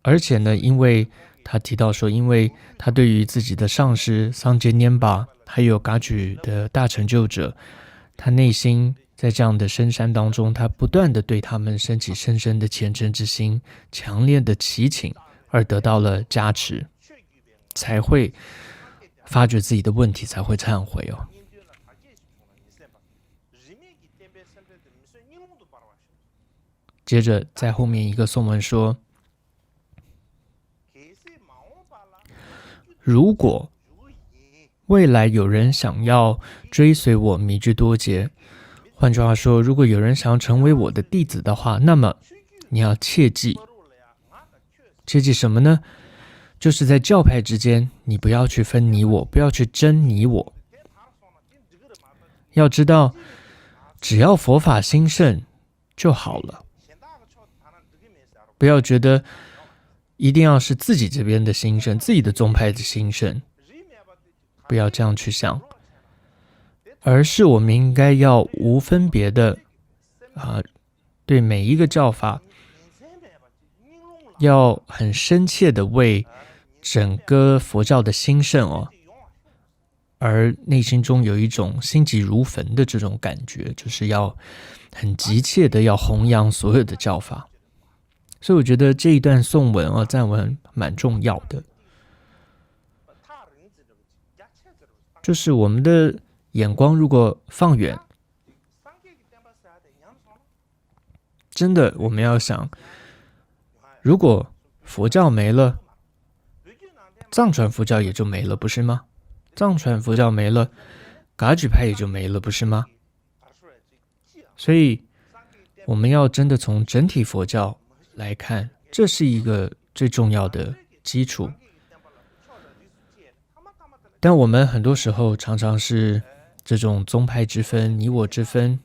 而且呢，因为他提到说，因为他对于自己的上师桑杰拈巴还有噶举的大成就者，他内心在这样的深山当中，他不断的对他们升起深深的虔诚之心，强烈的祈请，而得到了加持，才会发觉自己的问题，才会忏悔接着在后面一个颂文说，如果未来有人想要追随我米居多杰，换句话说，如果有人想要成为我的弟子的话，那么你要切记什么呢？就是在教派之间，你不要去分你我，不要去争你我。要知道，只要佛法兴盛就好了，不要觉得一定要是自己这边的兴盛，自己的宗派的兴盛，不要这样去想，而是我们应该要无分别的对每一个教法要很深切的为整个佛教的兴盛而内心中有一种心急如焚的这种感觉，就是要很急切的要弘扬所有的教法。所以我觉得这一段颂文赞文蛮重要的，就是我们的眼光如果放远，真的我们要想，如果佛教没了，藏传佛教也就没了，不是吗？藏传佛教没了，噶举派也就没了，不是吗？所以我们要真的从整体佛教来看，这是一个最重要的基础。但我们很多时候常常是这种宗派之分、你我之分，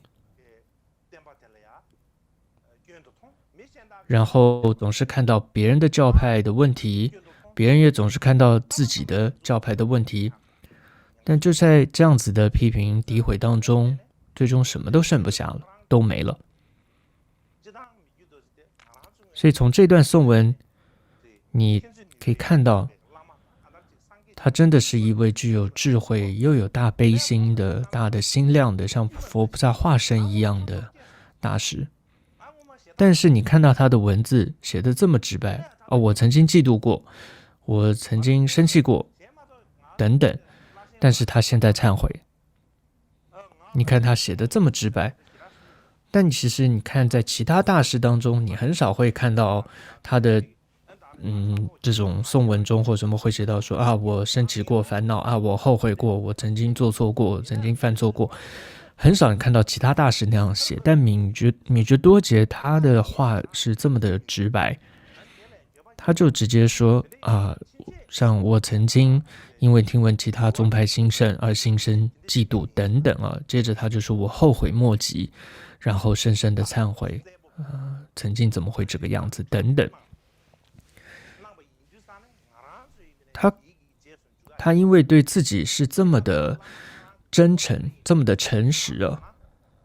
然后总是看到别人的教派的问题，别人也总是看到自己的教派的问题，但就在这样子的批评诋毁当中，最终什么都剩不下了，都没了。所以从这段颂文，你可以看到，他真的是一位具有智慧又有大悲心的、大的心量的，像佛菩萨化身一样的大师。但是你看到他的文字写得这么直白，我曾经嫉妒过，我曾经生气过，等等，但是他现在忏悔。你看他写得这么直白，但其实你看在其他大师当中，你很少会看到他的这种颂文中或什么会写到说我生起过烦恼我后悔过，我曾经做错过，曾经犯错过，很少人看到其他大师那样写。但米觉多杰他的话是这么的直白，他就直接说像我曾经因为听闻其他宗派兴盛而心生嫉妒等等接着他就说我后悔莫及，然后深深的忏悔曾经怎么会这个样子等等。他因为对自己是这么的真诚，这么的诚实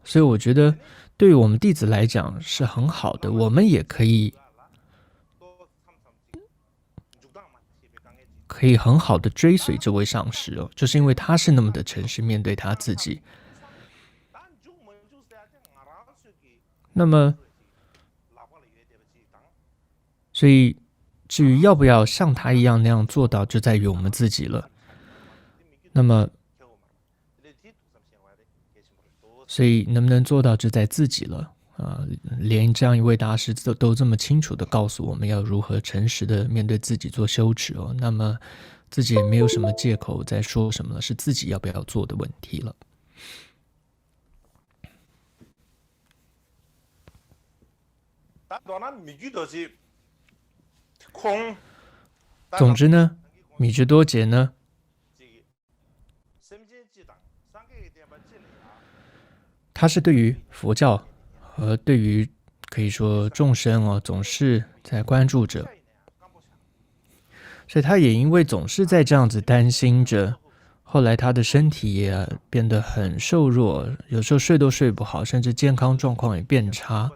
所以我觉得对于我们弟子来讲是很好的，我们也可以很好的追随这位上师就是因为他是那么的诚实面对他自己。那么所以至于要不要像他一样那样做到，就在于我们自己了。那么所以能不能做到就在自己了连这样一位大师都这么清楚的告诉我们要如何诚实的面对自己做羞耻那么自己也没有什么借口在说什么了，是自己要不要做的问题了。总之呢，米觉多杰呢，他是对于佛教和对于可以说众生总是在关注着，所以他也因为总是在这样子担心着，后来他的身体也变得很瘦弱，有时候睡都睡不好，甚至健康状况也变差。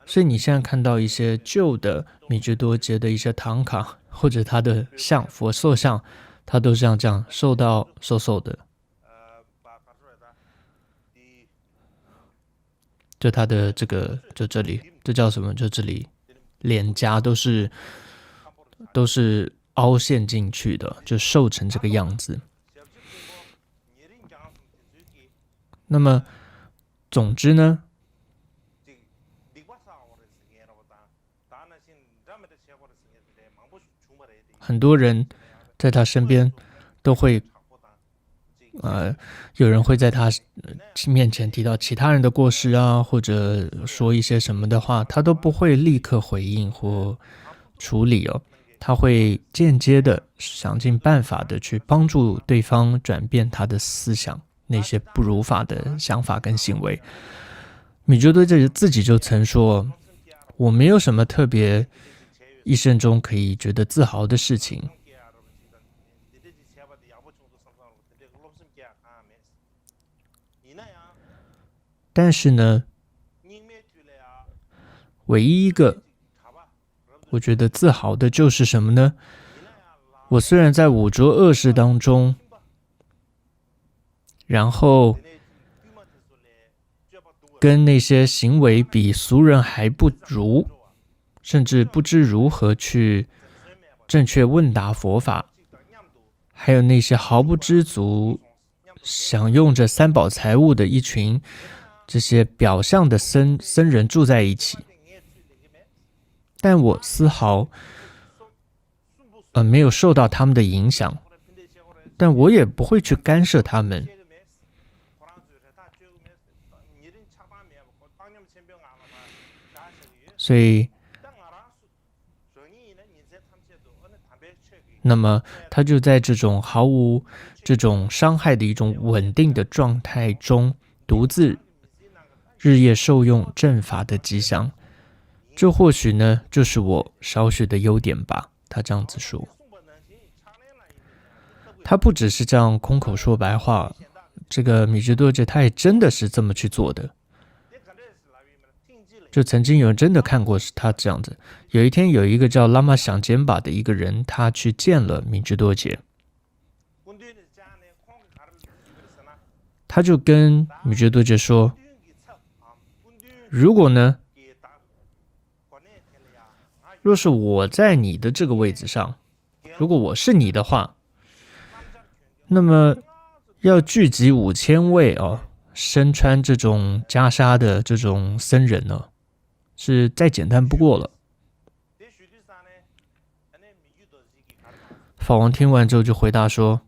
所以你现在看到一些旧的米觉多杰的一些唐卡或者他的像佛塑像，他都是像这样瘦到瘦瘦的，就他的这个就这里这叫什么，就这里脸颊都是凹陷进去的，就瘦成这个样子。那么总之呢，很多人在他身边都会有人会在他面前提到其他人的过失或者说一些什么的话，他都不会立刻回应或处理他会间接的想尽办法的去帮助对方转变他的思想，那些不如法的想法跟行为。米觉多杰自己就曾说，我没有什么特别一生中可以觉得自豪的事情，但是呢，唯一一个我觉得自豪的就是什么呢？我虽然在五浊恶世当中，然后跟那些行为比俗人还不如，甚至不知如何去正确问答佛法，还有那些毫不知足享用着三宝财物的一群这些表象的僧人住在一起，但我丝毫没有受到他们的影响，但我也不会去干涉他们。所以那么他就在这种毫无这种伤害的一种稳定的状态中，独自日夜受用正法的吉祥。这或许呢，就是我少许的优点吧。他这样子说，他不只是这样空口说白话，这个米芝多杰他也真的是这么去做的。就曾经有人真的看过是他这样子。有一天，有一个叫拉玛想坚巴的一个人，他去见了米芝多杰，他就跟米芝多杰说：“如果呢，若是我在你的这个位置上，如果我是你的话，那么要聚集5000位哦，身穿这种袈裟的这种僧人呢，是再简单不过了。”法王听完之后就回答说：“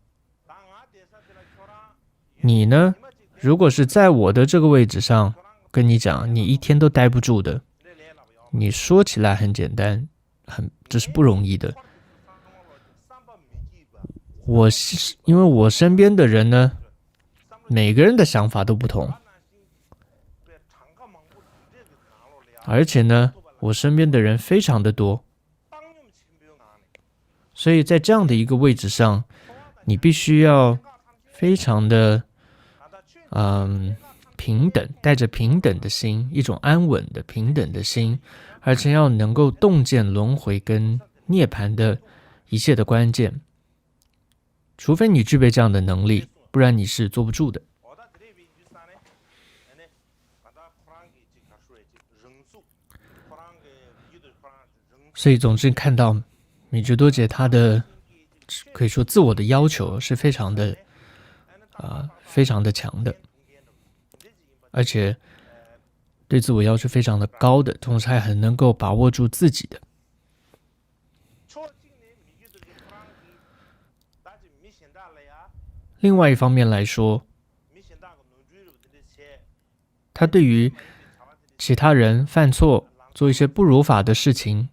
你呢，如果是在我的这个位置上，跟你讲，你一天都待不住的。你说起来很简单，这是不容易的。因为我身边的人呢，每个人的想法都不同，而且呢，我身边的人非常的多，所以在这样的一个位置上，你必须要非常的平等，带着平等的心，一种安稳的平等的心，而且要能够洞见轮回跟涅槃的一切的关键。除非你具备这样的能力，不然你是坐不住的。”所以总之看到米芝多杰他的可以说自我的要求是非常的强的，而且对自我要求非常的高的，同时还很能够把握住自己的。另外一方面来说，他对于其他人犯错，做一些不如法的事情，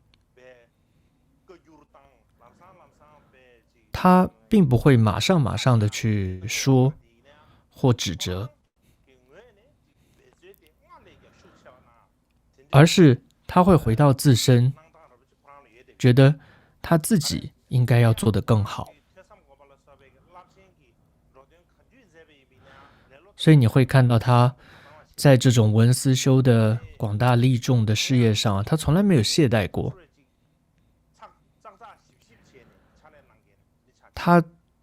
他并不会马上的去说或指责，而是他会回到自身，觉得他自己应该要做得更好。所以你会看到他在这种文思修的广大利众的事业上，他从来没有懈怠过。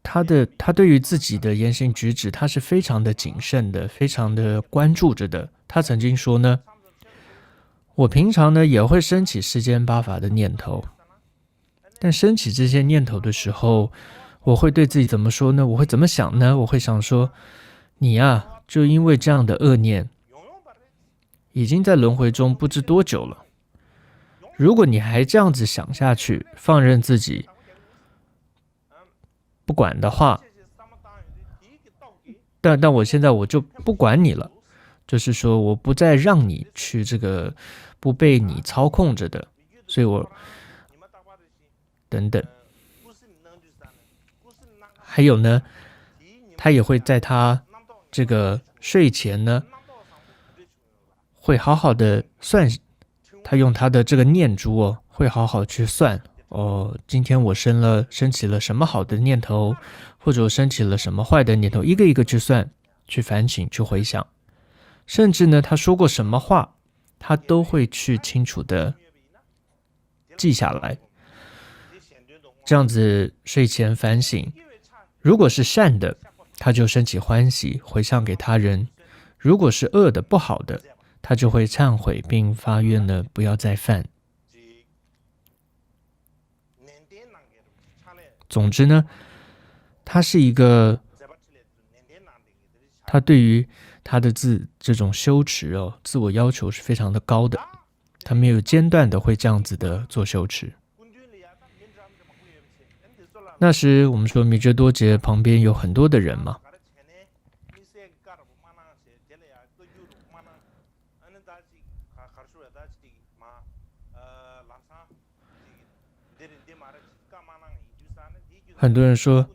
他对于自己的言行举止，他是非常的谨慎的，非常的关注着的。他曾经说呢，我平常呢也会升起世间八法的念头，但升起这些念头的时候，我会对自己怎么说呢？我会怎么想呢？我会想说，你啊，就因为这样的恶念，已经在轮回中不知多久了。如果你还这样子想下去，放任自己不管的话，但我现在我就不管你了，就是说我不再让你去这个不被你操控着的，所以我等等。还有呢，他也会在他这个睡前呢，会好好的算，他用他的这个念珠哦，会好好去算哦，今天我升起了什么好的念头，或者我升起了什么坏的念头，一个一个去算，去反省，去回想，甚至呢，他说过什么话，他都会去清楚的记下来。这样子睡前反省，如果是善的，他就升起欢喜，回向给他人；如果是恶的、不好的，他就会忏悔并发愿呢，不要再犯。总之呢，他是一个，他对于他的这种修持哦，自我要求是非常的高的，他没有间断的会这样子的做修持。那时我们说米遮多杰旁边有很多的人嘛，很多人说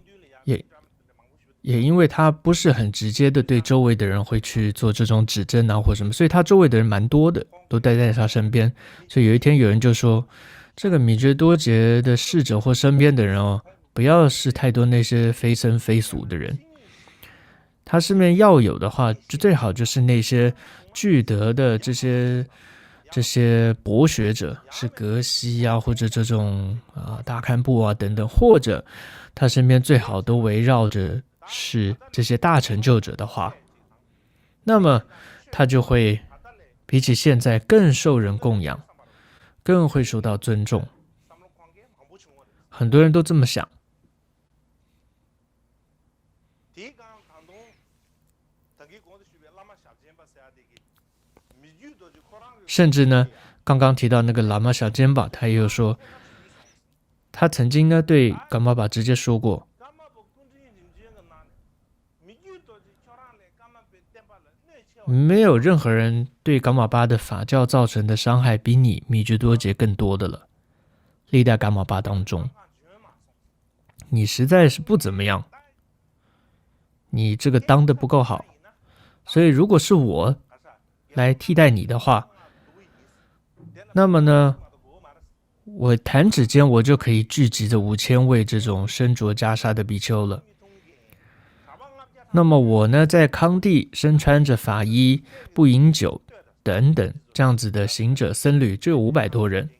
也因为他不是很直接的对周围的人会去做这种指针啊或什么，所以他周围的人蛮多的，都待在他身边。所以有一天有人就说，这个米觉多杰的侍者或身边的人哦，不要是太多那些非僧非俗的人，他身边要有的话，就最好就是那些具德的这些博学者，是格西啊，或者这种大堪布啊等等，或者他身边最好都围绕着是这些大成就者的话，那么他就会比起现在更受人供养，更会受到尊重。很多人都这么想。甚至呢，刚刚提到那个喇嘛小尖巴，他也有说，他曾经呢对噶玛巴直接说过，没有任何人对噶玛巴的法教造成的伤害比你米觉多杰更多的了。历代噶玛巴当中，你实在是不怎么样，你这个当的不够好，所以如果是我来替代你的话，那么呢，我弹指间我就可以聚集着5000位这种身着袈裟的比丘了。那么我呢，在康地身穿着法衣，不饮酒等等这样子的行者僧侣就有500多人，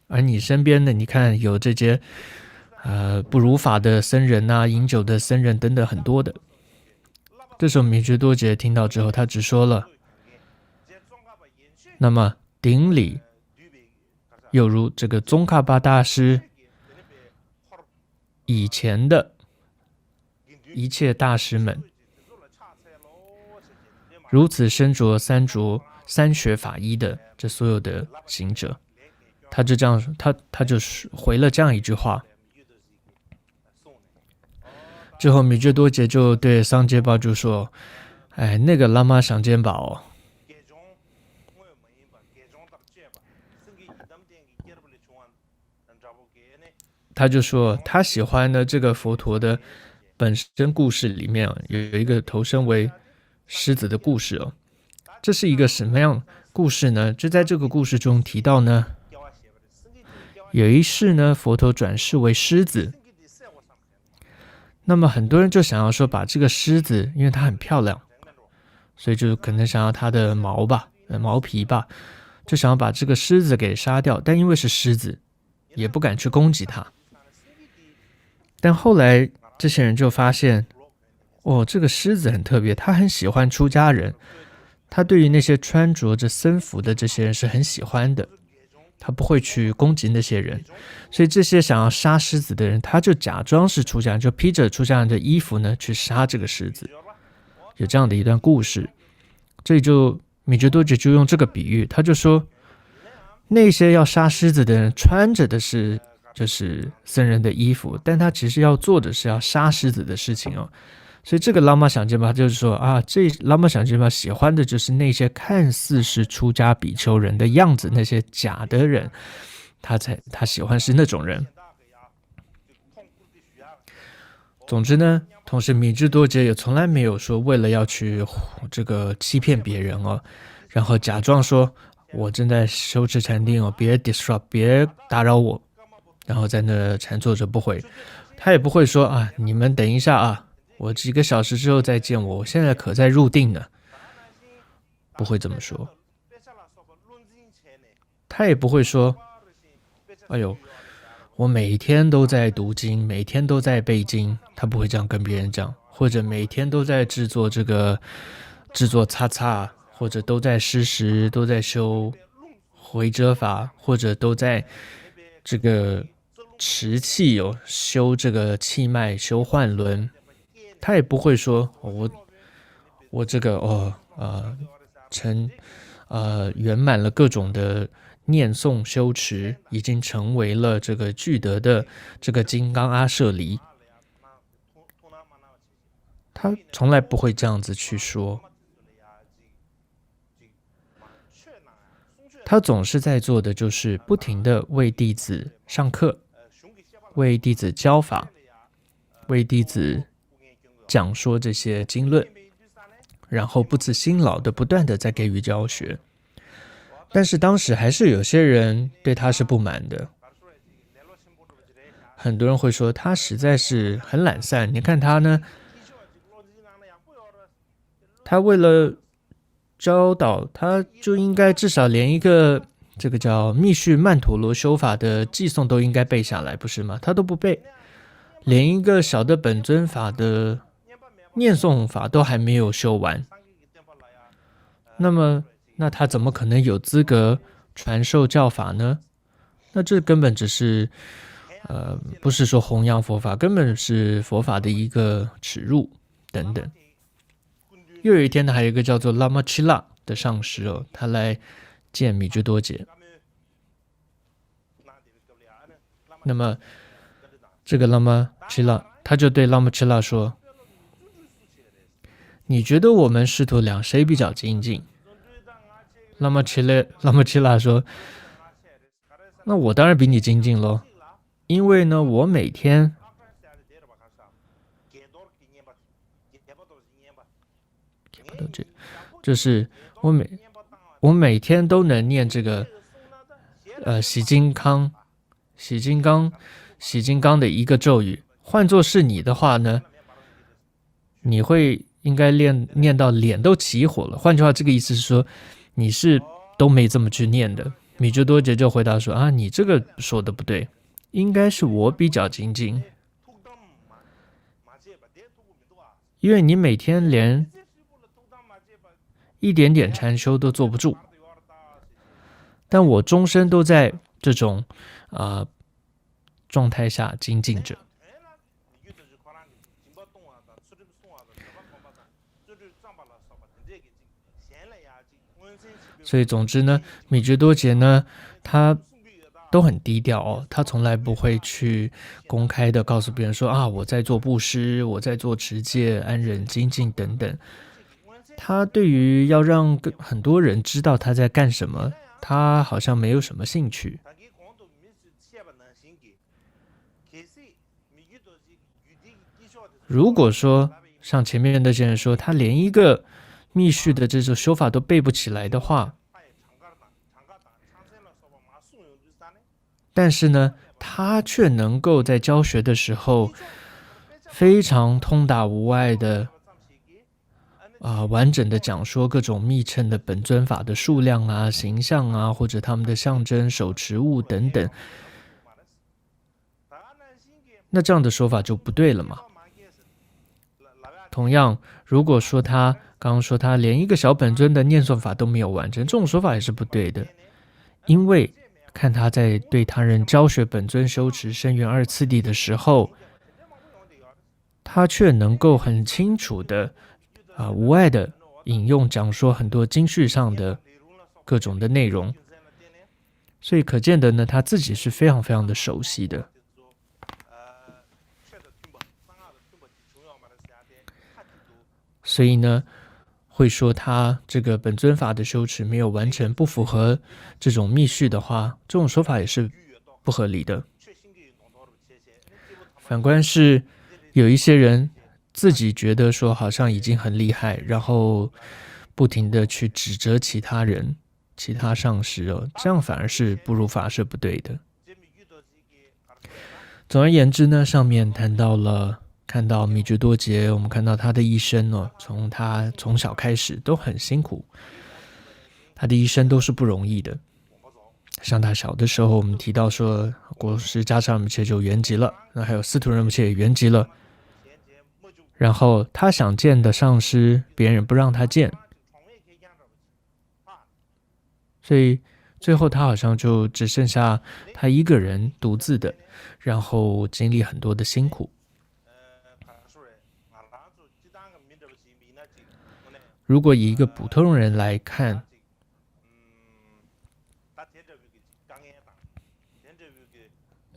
而你身边的你看有这些不如法的僧人啊，饮酒的僧人等等很多的。这时候米觉多杰听到之后，他只说了，那么顶礼有如这个宗喀巴大师以前的一切大师们，如此身着三学法衣的这所有的行者，他就这样，他就回了这样一句话。之后米觉多杰就对桑杰巴就说，哎，那个喇嘛想坚宝哦，他就说他喜欢的这个佛陀的本身故事里面有一个投身为狮子的故事哦。这是一个什么样故事呢？就在这个故事中提到呢，有一世呢，佛陀转世为狮子，那么很多人就想要说把这个狮子，因为它很漂亮，所以就可能想要它的毛皮吧，就想要把这个狮子给杀掉，但因为是狮子，也不敢去攻击它。但后来这些人就发现，这个狮子很特别，他很喜欢出家人，他对于那些穿着着僧服的这些人是很喜欢的，他不会去攻击那些人，所以这些想要杀狮子的人，他就假装是出家人，就披着出家人的衣服呢去杀这个狮子。有这样的一段故事，这里就米觉多杰就用这个比喻，他就说，那些要杀狮子的人穿着的是就是僧人的衣服，但他其实要做的是要杀狮子的事情哦。所以这个喇嘛想坚巴就是说这喇嘛想坚巴喜欢的就是那些看似是出家比丘人的样子，那些假的人，他喜欢是那种人。总之呢，同时米觉多杰也从来没有说为了要去这个欺骗别人哦，然后假装说我正在修持禅定哦，别 disrupt， 别打扰我，然后在那禅坐着不回。他也不会说你们等一下我几个小时之后再见我现在可在入定呢，不会这么说。他也不会说，哎呦，我每天都在读经，每天都在背经，他不会这样跟别人讲，或者每天都在制作擦擦，或者都在施食，都在修回遮法，或者都在这个持气修这个气脉，修幻轮。他也不会说我这个圆满了各种的念诵修持，已经成为了这个具德的这个金刚阿舍离。他从来不会这样子去说，他总是在做的就是不停的为弟子上课，为弟子教法，为弟子讲说这些经论，然后不辞辛劳的不断的在给予教学。但是当时还是有些人对他是不满的，很多人会说他实在是很懒散，你看他呢，他为了教导，他就应该至少连一个这个叫密续曼陀罗修法的偈颂都应该背下来，不是吗？他都不背，连一个小的本尊法的念诵法都还没有修完，那他怎么可能有资格传授教法呢？那这根本只是不是说弘扬佛法，根本是佛法的一个耻辱等等。又有一天呢，还有一个叫做拉玛七拉的上师哦，他来见米居多杰。那么这个拉玛七拉，他就对拉玛七拉说：“你觉得我们师徒俩谁比较精进？”拉玛七拉说：“那我当然比你精进咯，因为呢，我每天就是我每天都能念这个洗金刚的一个咒语。换作是你的话呢，你会应该念到脸都起火了。换句话，这个意思是说，你是都没这么去念的。”米居多杰就回答说：“啊，你这个说的不对，应该是我比较精进，因为你每天连一点点禅修都坐不住，但我终身都在这种状态下精进着。”所以总之呢，米居多杰呢，他都很低调哦，他从来不会去公开的告诉别人说啊，我在做布施，我在做持戒、安忍、精进等等。他对于要让很多人知道他在干什么，他好像没有什么兴趣。如果说像前面那些人说，他连一个密续的这种修法都背不起来的话，但是呢，他却能够在教学的时候非常通达无碍的完整的讲说各种密乘的本尊法的数量啊、形象啊，或者他们的象征、手持物等等，那这样的说法就不对了嘛。同样，如果说他刚刚说他连一个小本尊的念诵法都没有完成，这种说法也是不对的，因为看他在对他人教学本尊修持声缘二次第的时候，他却能够很清楚的无碍的引用讲说很多经序上的各种的内容，所以可见的呢，他自己是非常非常的熟悉的。所以呢，会说他这个本尊法的修持没有完成，不符合这种密续的话，这种说法也是不合理的。反观是有一些人自己觉得说好像已经很厉害，然后不停的去指责其他人、其他上师哦，这样反而是不如法是不对的。总而言之呢，上面看到米居多杰，我们看到他的一生哦，从他从小开始都很辛苦，他的一生都是不容易的。像他小的时候，我们提到说，国师迦叶密切就圆寂了，那还有司徒仁波切也圆寂了，然后他想见的上师，别人也不让他见，所以最后他好像就只剩下他一个人独自的，然后经历很多的辛苦。如果以一个普通人来看，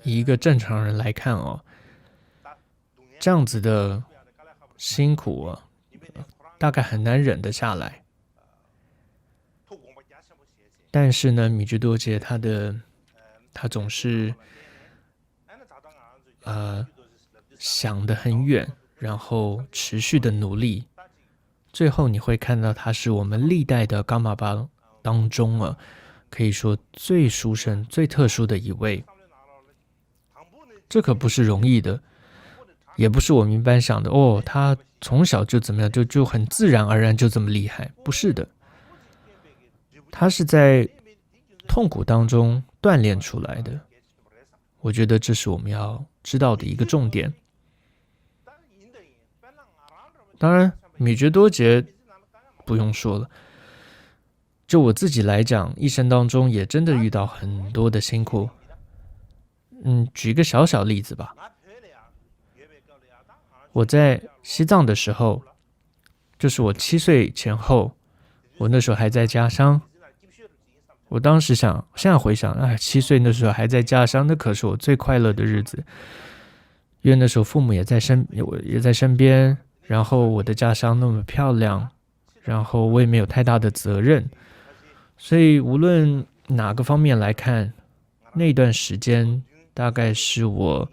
以一个正常人来看哦，这样子的辛苦啊，大概很难忍得下来。但是呢，米居多杰他总是想得很远，然后持续的努力，最后你会看到他是我们历代的伽玛巴当中可以说最殊胜、最特殊的一位。这可不是容易的，也不是我们一般想的他从小就怎么样，就很自然而然就这么厉害，不是的，他是在痛苦当中锻炼出来的。我觉得这是我们要知道的一个重点。当然，米觉多杰不用说了，就我自己来讲，一生当中也真的遇到很多的辛苦。举一个小小例子吧。我在西藏的时候，就是我7岁前后，我那时候还在家乡。我当时想，现在回想，7岁那时候还在家乡，那可是我最快乐的日子，因为那时候父母也在身边，然后我的家乡那么漂亮，然后我也没有太大的责任，所以无论哪个方面来看，那段时间大概是我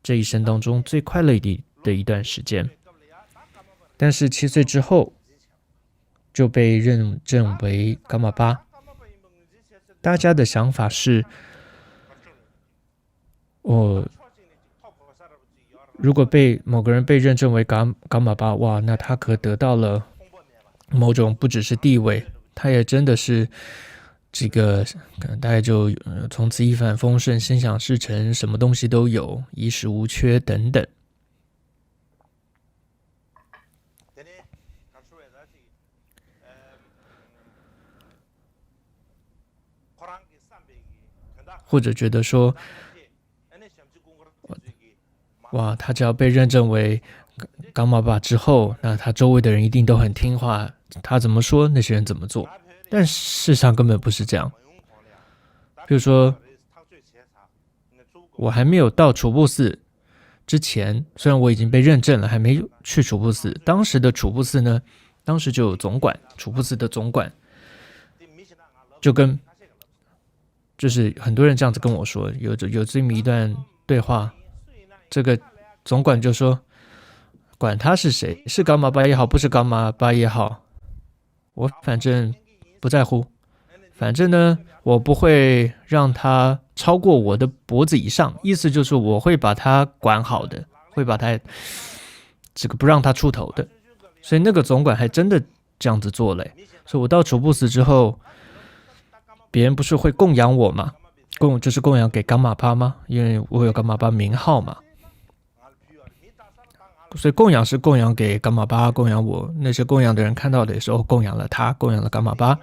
这一生当中最快乐的一段时间。但是7岁之后就被认证为伽玛巴。大家的想法是，如果某个人被认证为伽玛巴，哇，那他可得到了某种不只是地位，他也真的是这个可能大概就从此一帆风顺，心想事成，什么东西都有，衣食无缺等等。或者觉得说，哇，他只要被认证为伽玛巴之后，那他周围的人一定都很听话，他怎么说，那些人怎么做。但事实上根本不是这样。比如说，我还没有到楚布寺之前，虽然我已经被认证了，还没去楚布寺。当时的楚布寺呢，当时就有总管，楚布寺的总管，就是很多人这样子跟我说，有这么一段对话，这个总管就说，管他是谁，是伽玛巴也好，不是伽玛巴也好，我反正不在乎，反正呢，我不会让他超过我的脖子以上，意思就是我会把他管好的，会把他不让他出头的。所以那个总管还真的这样子做了。所以我到楚布寺之后，别人不是会供养我吗？就是供养给伽玛巴吗？因为我有伽玛巴名号嘛。所以供养是供养给伽玛巴，供养我。那些供养的人看到的也是供养了他，供养了伽玛巴。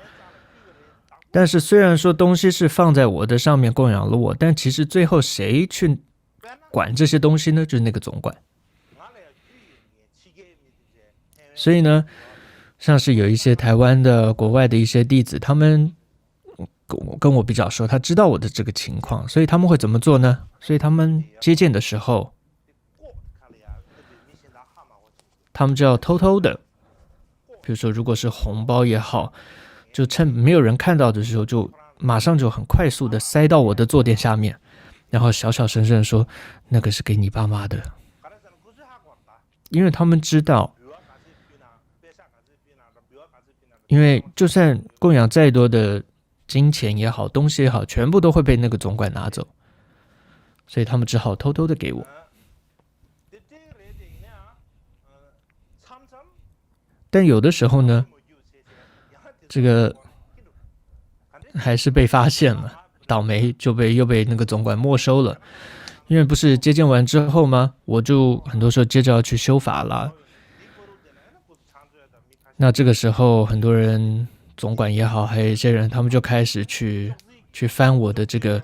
但是虽然说东西是放在我的上面供养了我，但其实最后谁去管这些东西呢？就是那个总管。所以呢，像是有一些台湾的国外的一些弟子，他们跟我比较熟，他知道我的这个情况，所以他们会怎么做呢？所以他们接见的时候，他们就要偷偷的，比如说如果是红包也好，就趁没有人看到的时候，就马上就很快速的塞到我的坐垫下面，然后小小声声说，那个是给你爸妈的。因为他们知道，因为就算供养再多的金钱也好，东西也好，全部都会被那个总管拿走，所以他们只好偷偷的给我。但有的时候呢，这个还是被发现了，倒霉又被那个总管没收了。因为不是接见完之后吗？我就很多时候接着要去修法了。那这个时候很多人，总管也好，还有一些人，他们就开始去翻我的这个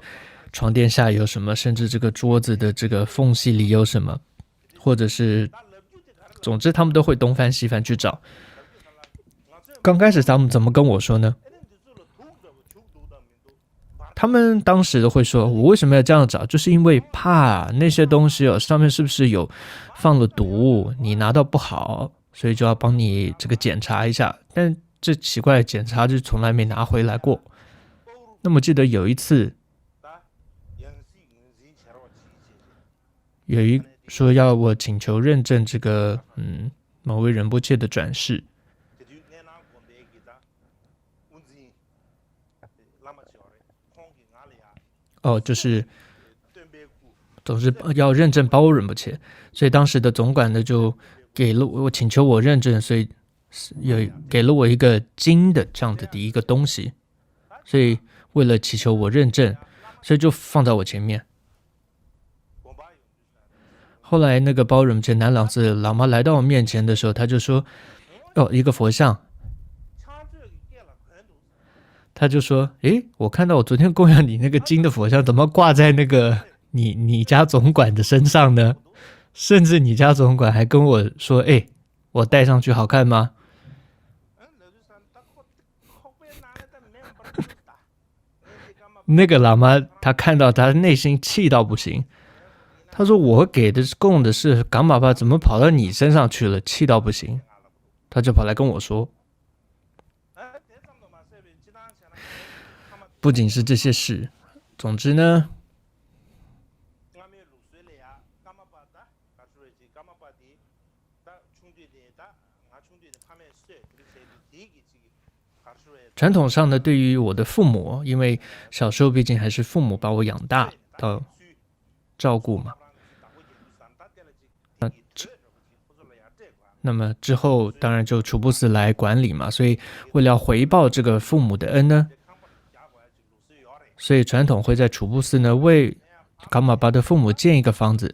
床垫下有什么，甚至这个桌子的这个缝隙里有什么，或者是总之他们都会东翻西翻去找。刚开始他们怎么跟我说呢？他们当时都会说，我为什么要这样找，就是因为怕那些东西上面是不是有放了毒，你拿到不好，所以就要帮你这个检查一下。但这奇怪的检查就从来没拿回来过。那么记得有一次，有一说要我请求认证这个某位仁波切的转世。就是总是要认证包仁波切，所以当时的总管呢就给了我请求我认证，所以给了我一个金的这样的一个东西，所以为了祈求我认证，所以就放在我前面。后来那个包仁波切南朗寺喇嘛来到我面前的时候，他就说一个佛像，他就说我看到我昨天供养你那个金的佛像怎么挂在那个你家总管的身上呢？甚至你家总管还跟我说我戴上去好看吗？那个喇嘛他看到他内心气到不行，他说我给的供的是噶玛巴，怎么跑到你身上去了？气到不行，他就跑来跟我说。不仅是这些事，总之呢，传统上呢，对于我的父母，因为小时候毕竟还是父母把我养大到照顾嘛，那么之后当然就楚布斯来管理嘛，所以为了回报这个父母的恩呢，所以传统会在楚布斯呢为噶玛巴的父母建一个房子，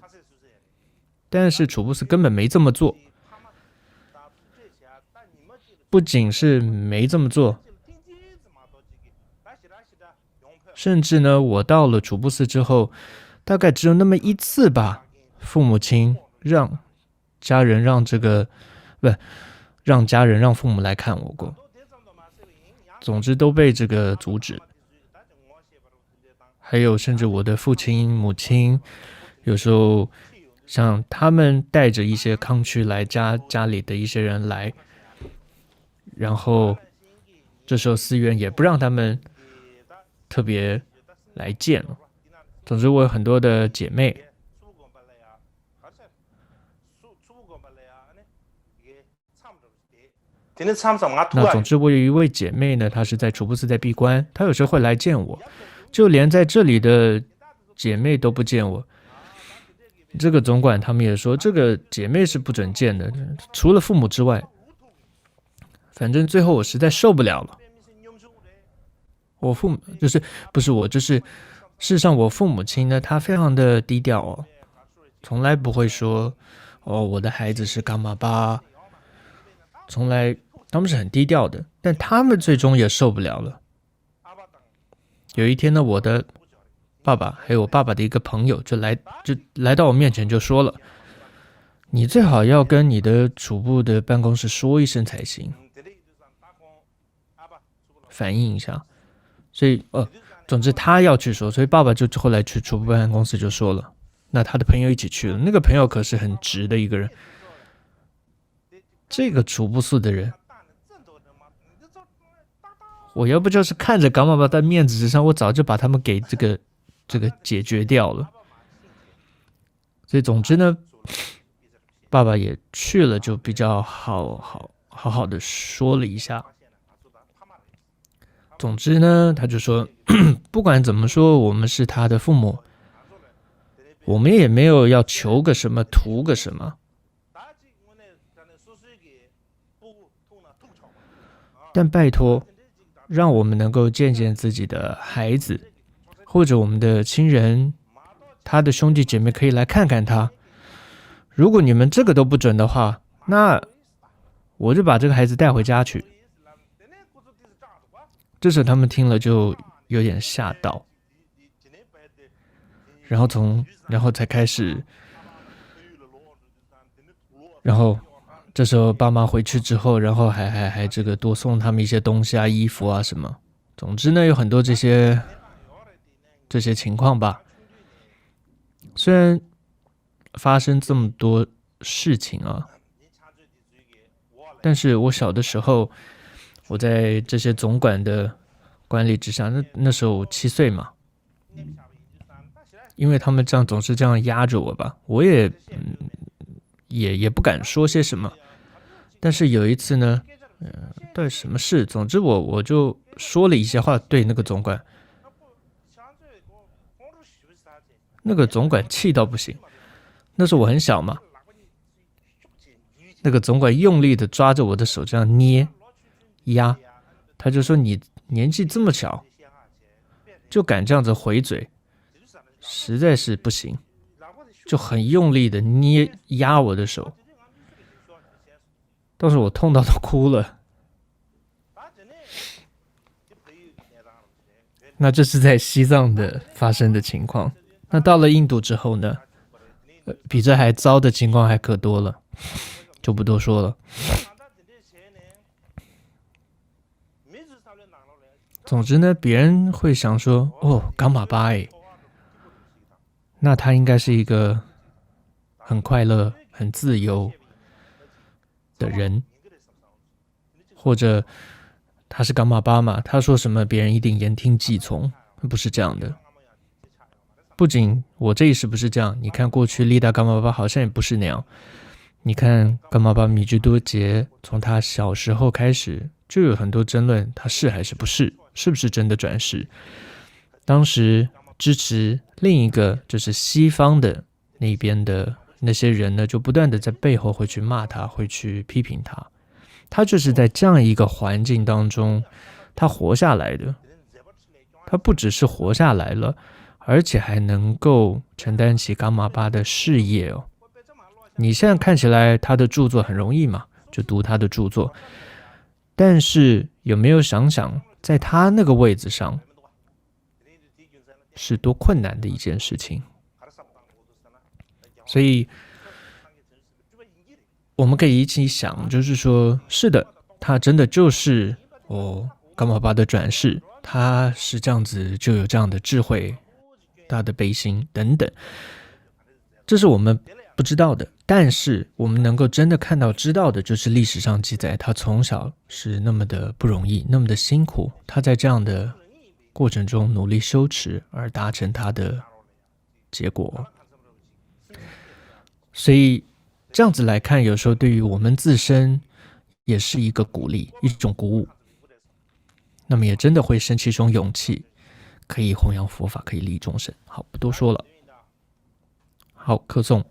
但是楚布斯根本没这么做，不仅是没这么做，甚至呢，我到了楚布斯之后，大概只有那么一次吧，父母亲让家人让父母来看我过，总之都被这个阻止。还有甚至我的父亲母亲有时候像他们带着一些康区来家里的一些人来，然后这时候寺院也不让他们特别来见了。总之我有很多的姐妹，那总之我有一位姐妹呢，她是在楚布斯在闭关，她有时候会来见我，就连在这里的姐妹都不见我。这个总管他们也说，这个姐妹是不准见的，除了父母之外。反正最后我实在受不了了，我父母就是不是我，就是事实上我父母亲呢，他非常的低调从来不会说我的孩子是噶玛巴，从来他们是很低调的，但他们最终也受不了了。有一天呢，我的爸爸还有我爸爸的一个朋友就来到我面前就说了，你最好要跟你的主部的办公室说一声才行，反映一下。所以总之他要去说，所以爸爸就后来去主部办公室就说了，那他的朋友一起去了，那个朋友可是很直的一个人，这个主部宿的人，我要不就是看着噶玛巴的面子之上，我早就把他们给这个解决掉了。所以总之呢，爸爸也去了，就比较好的说了一下。总之呢，他就说不管怎么说，我们是他的父母，我们也没有要求个什么图个什么，但拜托让我们能够见见自己的孩子，或者我们的亲人，他的兄弟姐妹可以来看看他。如果你们这个都不准的话，那我就把这个孩子带回家去。这时候他们听了就有点吓到，然后才开始，然后这时候爸妈回去之后，然后还这个多送他们一些东西啊、衣服啊什么。总之呢，有很多这些情况吧。虽然发生这么多事情但是我小的时候，我在这些总管的管理之下，那时候我7岁嘛，因为他们这样总是这样压着我吧，我也不敢说些什么。但是有一次呢，对什么事，总之我就说了一些话，对那个总管，那个总管气到不行。那时候我很小嘛，那个总管用力的抓着我的手这样捏压，他就说你年纪这么小就敢这样子回嘴，实在是不行，就很用力的捏压我的手，当时我痛到都哭了。那这是在西藏的发生的情况。那到了印度之后呢，比这还糟的情况还可多了，就不多说了。总之呢，别人会想说，哦，噶玛巴诶，那他应该是一个很快乐、很自由的人，或者他是噶玛巴嘛，他说什么别人一定言听计从，不是这样的。不仅我这一世不是这样，你看过去利达噶玛巴好像也不是那样。你看噶玛巴米居多杰从他小时候开始就有很多争论，他是还是不是，是不是真的转世。当时支持另一个就是西方的那边的那些人呢，就不断的在背后会去骂他，会去批评他。他就是在这样一个环境当中他活下来的。他不只是活下来了，而且还能够承担起噶玛巴的事业哦。你现在看起来他的著作很容易嘛，就读他的著作，但是有没有想想在他那个位置上是多困难的一件事情。所以我们可以一起想，就是说是的，他真的就是噶玛巴的转世，他是这样子，就有这样的智慧，他的悲心等等，这是我们不知道的。但是我们能够真的看到知道的，就是历史上记载他从小是那么的不容易，那么的辛苦，他在这样的过程中努力修持而达成他的结果。所以这样子来看，有时候对于我们自身也是一个鼓励，一种鼓舞。那么也真的会升起一种勇气，可以弘扬佛法，可以利益众生。好，不多说了。好，课诵。